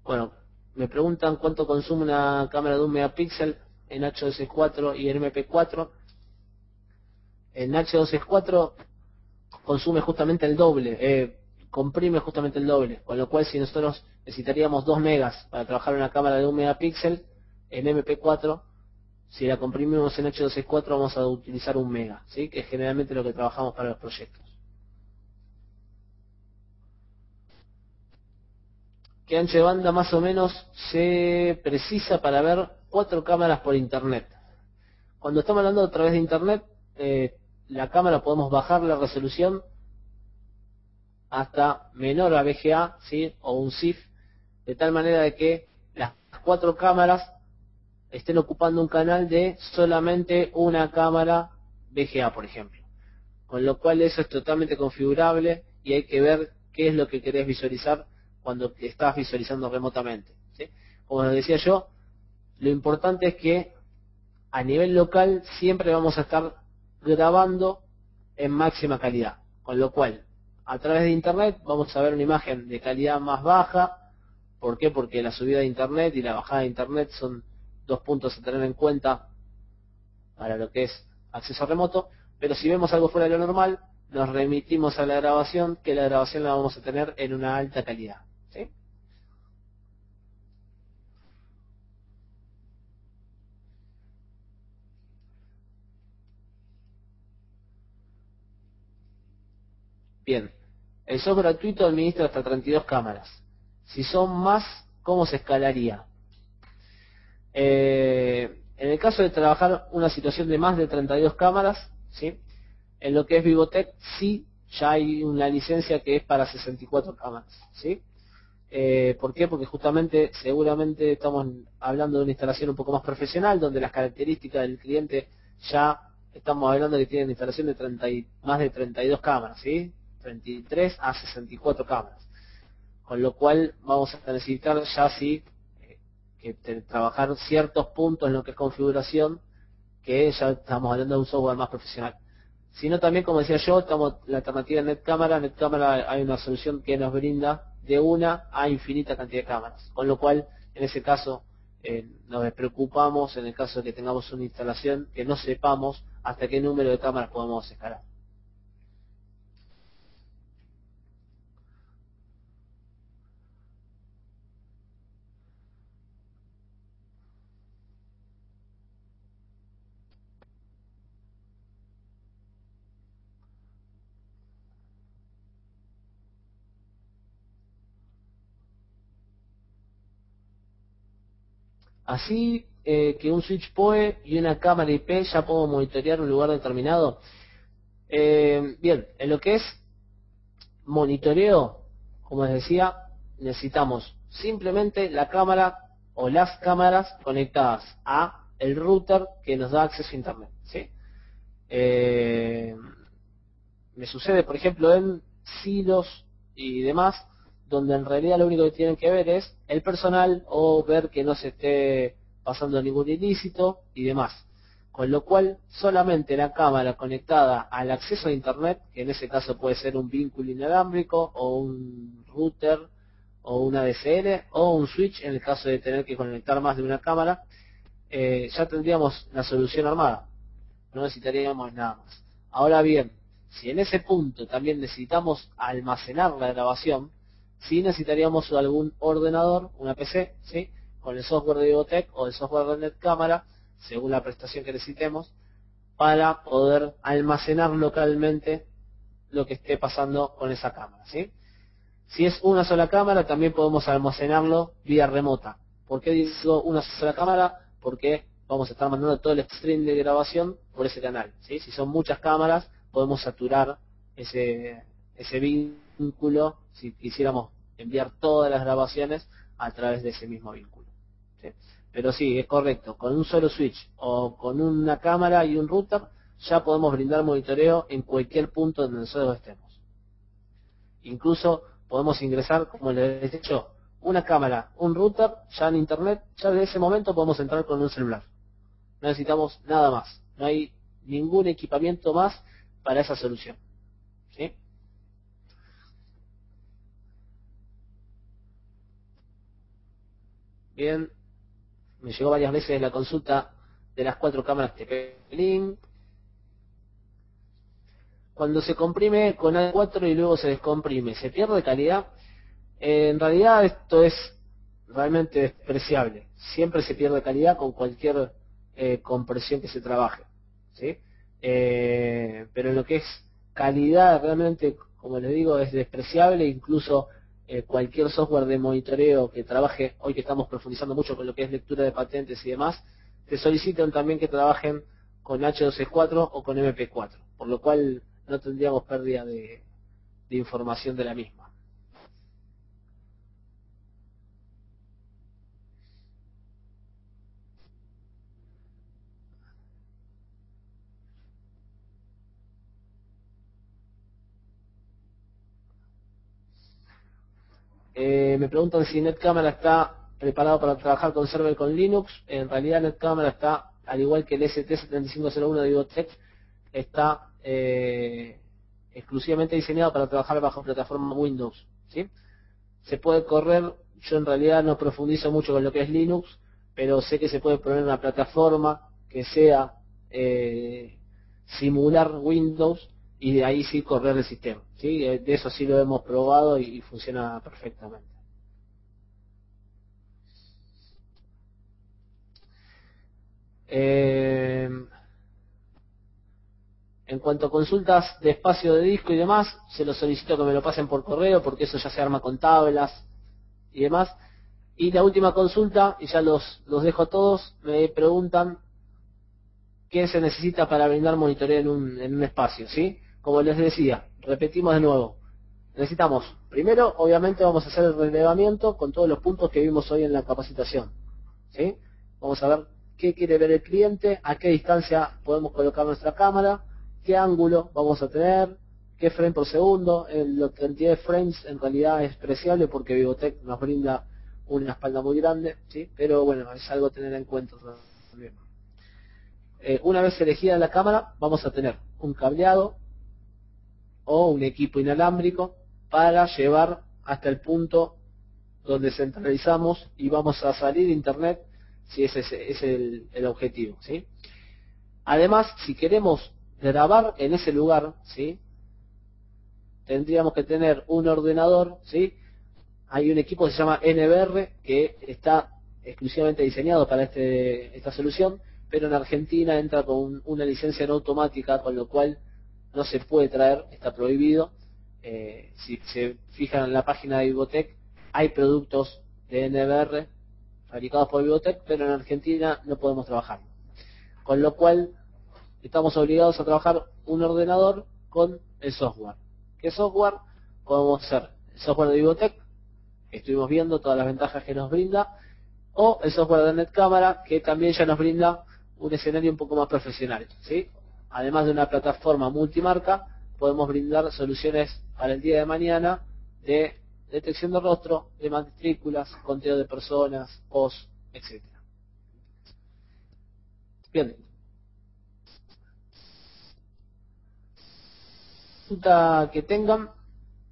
Bueno, me preguntan cuánto consume una cámara de 1 megapíxel en H264 y en MP4. En H264 consume justamente el doble, comprime justamente el doble, con lo cual si nosotros necesitaríamos 2 megas para trabajar en una cámara de 1 megapíxel, en MP4, si la comprimimos en H264 vamos a utilizar 1 mega, ¿sí? Que es generalmente lo que trabajamos para los proyectos. ¿Qué ancho de banda más o menos se precisa para ver 4 cámaras por internet? Cuando estamos hablando a través de internet, la cámara podemos bajar la resolución hasta menor a VGA, ¿sí? O un SIF, de tal manera de que las 4 cámaras estén ocupando un canal de solamente una cámara VGA, por ejemplo. Con lo cual eso es totalmente configurable y hay que ver qué es lo que querés visualizar cuando estás visualizando remotamente, ¿sí? Como les decía yo, lo importante es que a nivel local siempre vamos a estar grabando en máxima calidad, con lo cual a través de internet vamos a ver una imagen de calidad más baja. ¿Por qué? Porque la subida de internet y la bajada de internet son 2 puntos a tener en cuenta para lo que es acceso remoto, pero si vemos algo fuera de lo normal, nos remitimos a la grabación, que la grabación la vamos a tener en una alta calidad, ¿sí? Bien, el software gratuito administra hasta 32 cámaras. Si son más, ¿cómo se escalaría? En el caso de trabajar una situación de más de 32 cámaras, ¿sí? En lo que es Vivotech, sí, ya hay una licencia que es para 64 cámaras, ¿sí? ¿Por qué? Porque justamente, seguramente estamos hablando de una instalación un poco más profesional, donde las características del cliente ya estamos hablando de que tienen instalación de más de 32 cámaras, ¿sí? 33 a 64 cámaras. Con lo cual vamos a necesitar ya sí trabajar ciertos puntos en lo que es configuración, que ya estamos hablando de un software más profesional. Sino también, como decía yo, la alternativa de NetCamera. NetCamera hay una solución que nos brinda de una a infinita cantidad de cámaras, con lo cual en ese caso nos preocupamos en el caso de que tengamos una instalación que no sepamos hasta qué número de cámaras podemos escalar. Así que un switch PoE y una cámara IP ya puedo monitorear un lugar determinado. Bien, en lo que es monitoreo, como les decía, necesitamos simplemente la cámara o las cámaras conectadas a el router que nos da acceso a internet, ¿sí? Me sucede, por ejemplo, en silos y demás, donde en realidad lo único que tienen que ver es el personal o ver que no se esté pasando ningún ilícito y demás. Con lo cual, solamente la cámara conectada al acceso a internet, que en ese caso puede ser un vínculo inalámbrico o un router o una DSL o un switch en el caso de tener que conectar más de una cámara, ya tendríamos la solución armada. No necesitaríamos nada más. Ahora bien, si en ese punto también necesitamos almacenar la grabación, sí necesitaríamos algún ordenador, una PC, ¿sí? Con el software de Vivotec o el software de NetCámara, según la prestación que necesitemos, para poder almacenar localmente lo que esté pasando con esa cámara, ¿sí? Si es una sola cámara, también podemos almacenarlo vía remota. ¿Por qué digo una sola cámara? Porque vamos a estar mandando todo el stream de grabación por ese canal, ¿sí? Si son muchas cámaras, podemos saturar ese vínculo si quisiéramos enviar todas las grabaciones a través de ese mismo vínculo, ¿sí? Pero sí, es correcto, con un solo switch o con una cámara y un router ya podemos brindar monitoreo en cualquier punto donde nosotros estemos. Incluso podemos ingresar, como les he dicho, una cámara, un router, ya en internet, ya desde ese momento podemos entrar con un celular. No necesitamos nada más, no hay ningún equipamiento más para esa solución, ¿sí? Bien, me llegó varias veces la consulta de las 4 cámaras TP-Link. Cuando se comprime con A4 y luego se descomprime, ¿se pierde calidad? En realidad esto es realmente despreciable. Siempre se pierde calidad con cualquier compresión que se trabaje, ¿sí? Pero en lo que es calidad realmente, como les digo, es despreciable. Incluso cualquier software de monitoreo que trabaje, hoy que estamos profundizando mucho con lo que es lectura de patentes y demás, te solicitan también que trabajen con H264 o con MP4, por lo cual no tendríamos pérdida de información de la misma. Me preguntan si NetCamera está preparado para trabajar con server con Linux. En realidad NetCamera está, al igual que el ST7501 de Vivotec, está exclusivamente diseñado para trabajar bajo plataforma Windows, ¿sí? Se puede correr, yo en realidad no profundizo mucho con lo que es Linux, pero sé que se puede poner una plataforma que sea simular Windows y de ahí sí correr el sistema, ¿sí? De eso sí lo hemos probado y funciona perfectamente. En cuanto a consultas de espacio de disco y demás, se los solicito que me lo pasen por correo porque eso ya se arma con tablas y demás. Y la última consulta, y ya los dejo a todos, me preguntan qué se necesita para brindar monitoreo en un espacio, ¿sí? Como les decía, repetimos de nuevo. Necesitamos, primero, obviamente vamos a hacer el relevamiento con todos los puntos que vimos hoy en la capacitación, ¿sí? Vamos a ver qué quiere ver el cliente, a qué distancia podemos colocar nuestra cámara, qué ángulo vamos a tener, qué frame por segundo. La cantidad de frames en realidad es preciable porque Vivotec nos brinda una espalda muy grande, ¿sí? Pero bueno, es algo a tener en cuenta también. Una vez elegida la cámara, vamos a tener un cableado o un equipo inalámbrico para llevar hasta el punto donde centralizamos y vamos a salir de internet si ese es el objetivo, ¿sí? Además, si queremos grabar en ese lugar, ¿sí?, tendríamos que tener un ordenador, ¿sí? Hay un equipo que se llama NVR que está exclusivamente diseñado para esta solución, pero en Argentina entra con una licencia no automática, con lo cual no se puede traer, está prohibido. Si se fijan en la página de Vivotec, hay productos de NVR fabricados por Vivotec, pero en Argentina no podemos trabajar. Con lo cual estamos obligados a trabajar un ordenador con el software. ¿Qué software? Podemos hacer el software de Vivotech, que estuvimos viendo todas las ventajas que nos brinda, o el software de NetCamera, que también ya nos brinda un escenario un poco más profesional, ¿sí? Además de una plataforma multimarca, podemos brindar soluciones para el día de mañana de detección de rostro, de matrículas, conteo de personas, post, etc. Bien. Pregunta que tengan,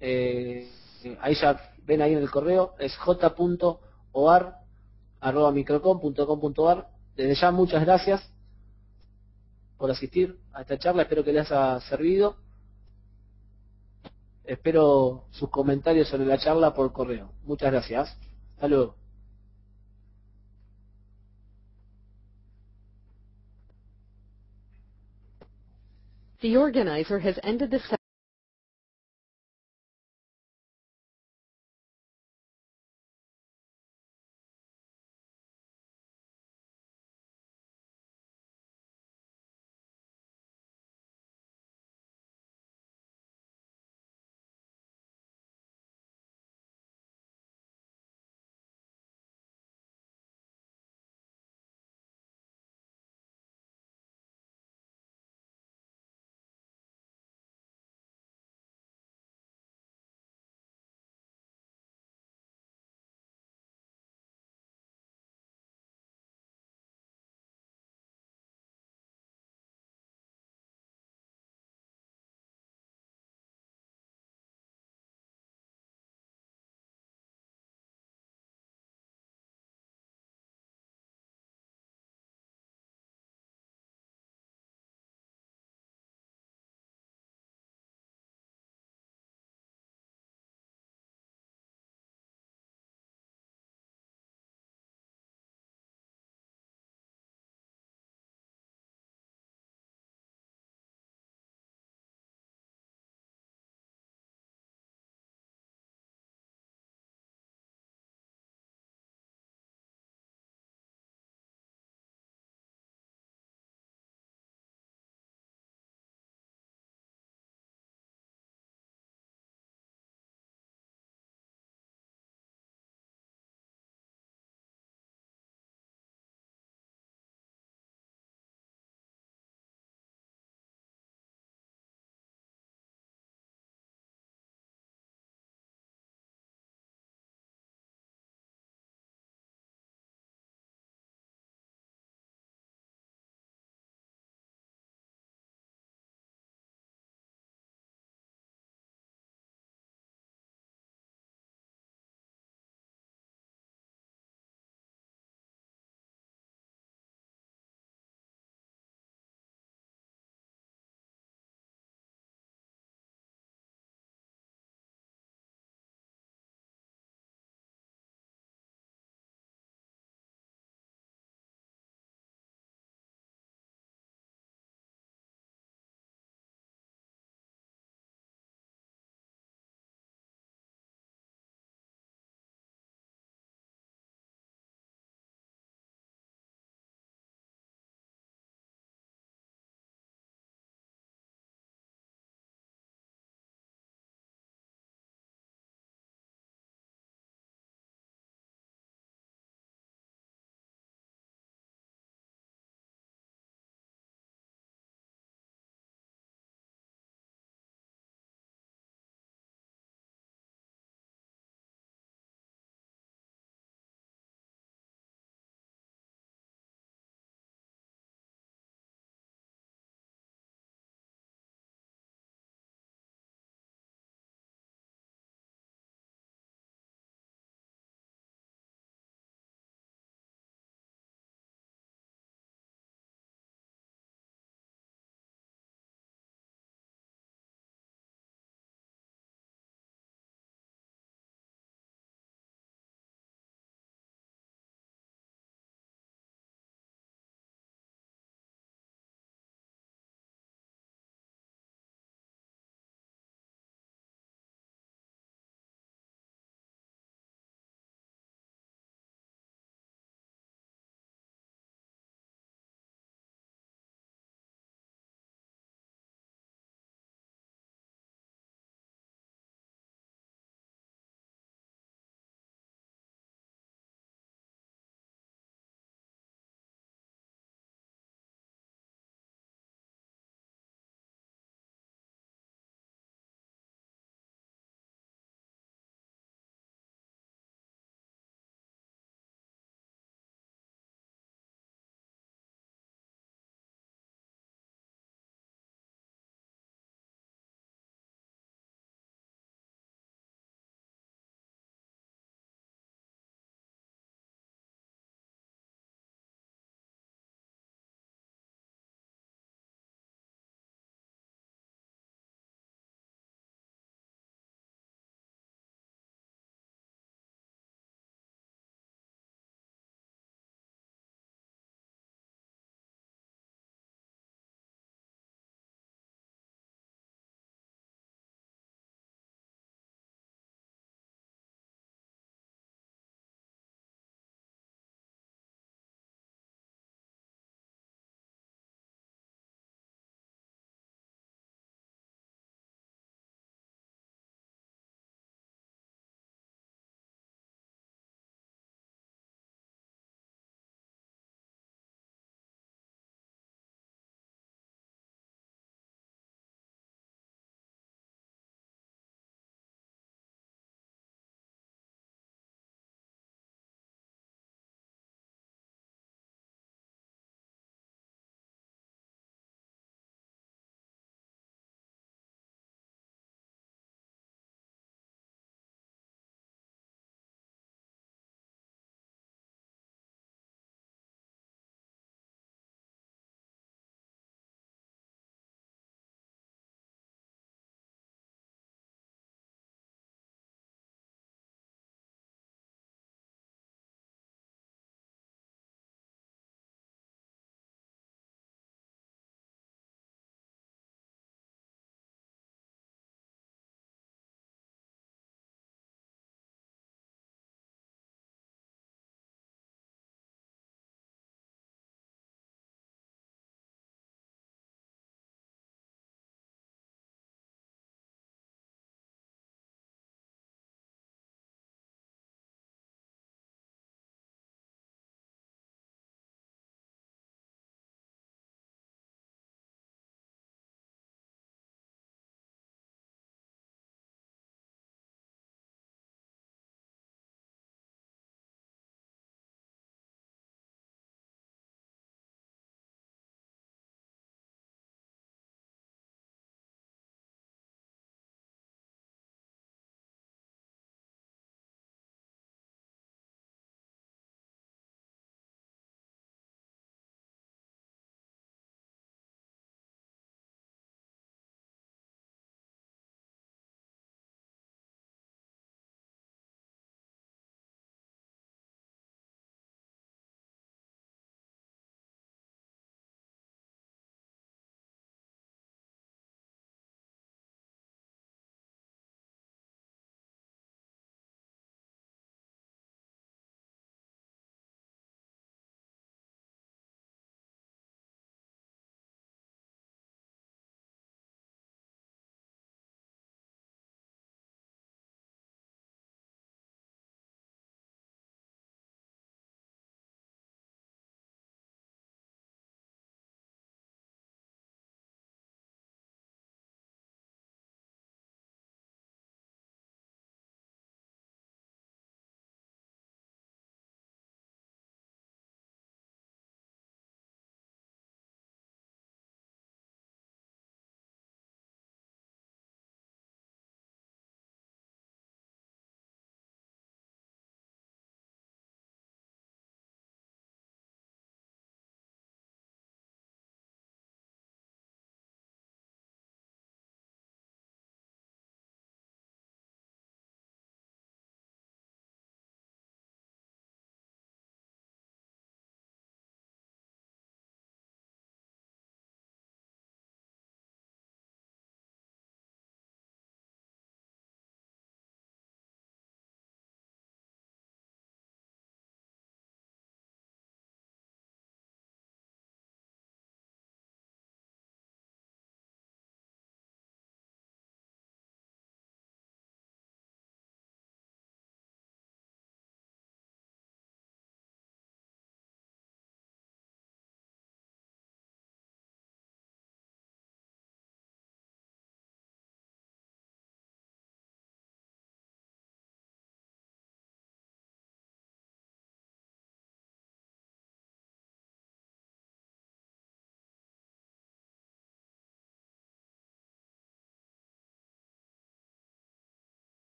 ahí ya ven ahí en el correo, es j.oar@microcom.com.ar. Desde ya muchas gracias por asistir a esta charla, espero que les haya servido. Espero sus comentarios sobre la charla por correo. Muchas gracias. Hasta luego. The organizer has ended the session.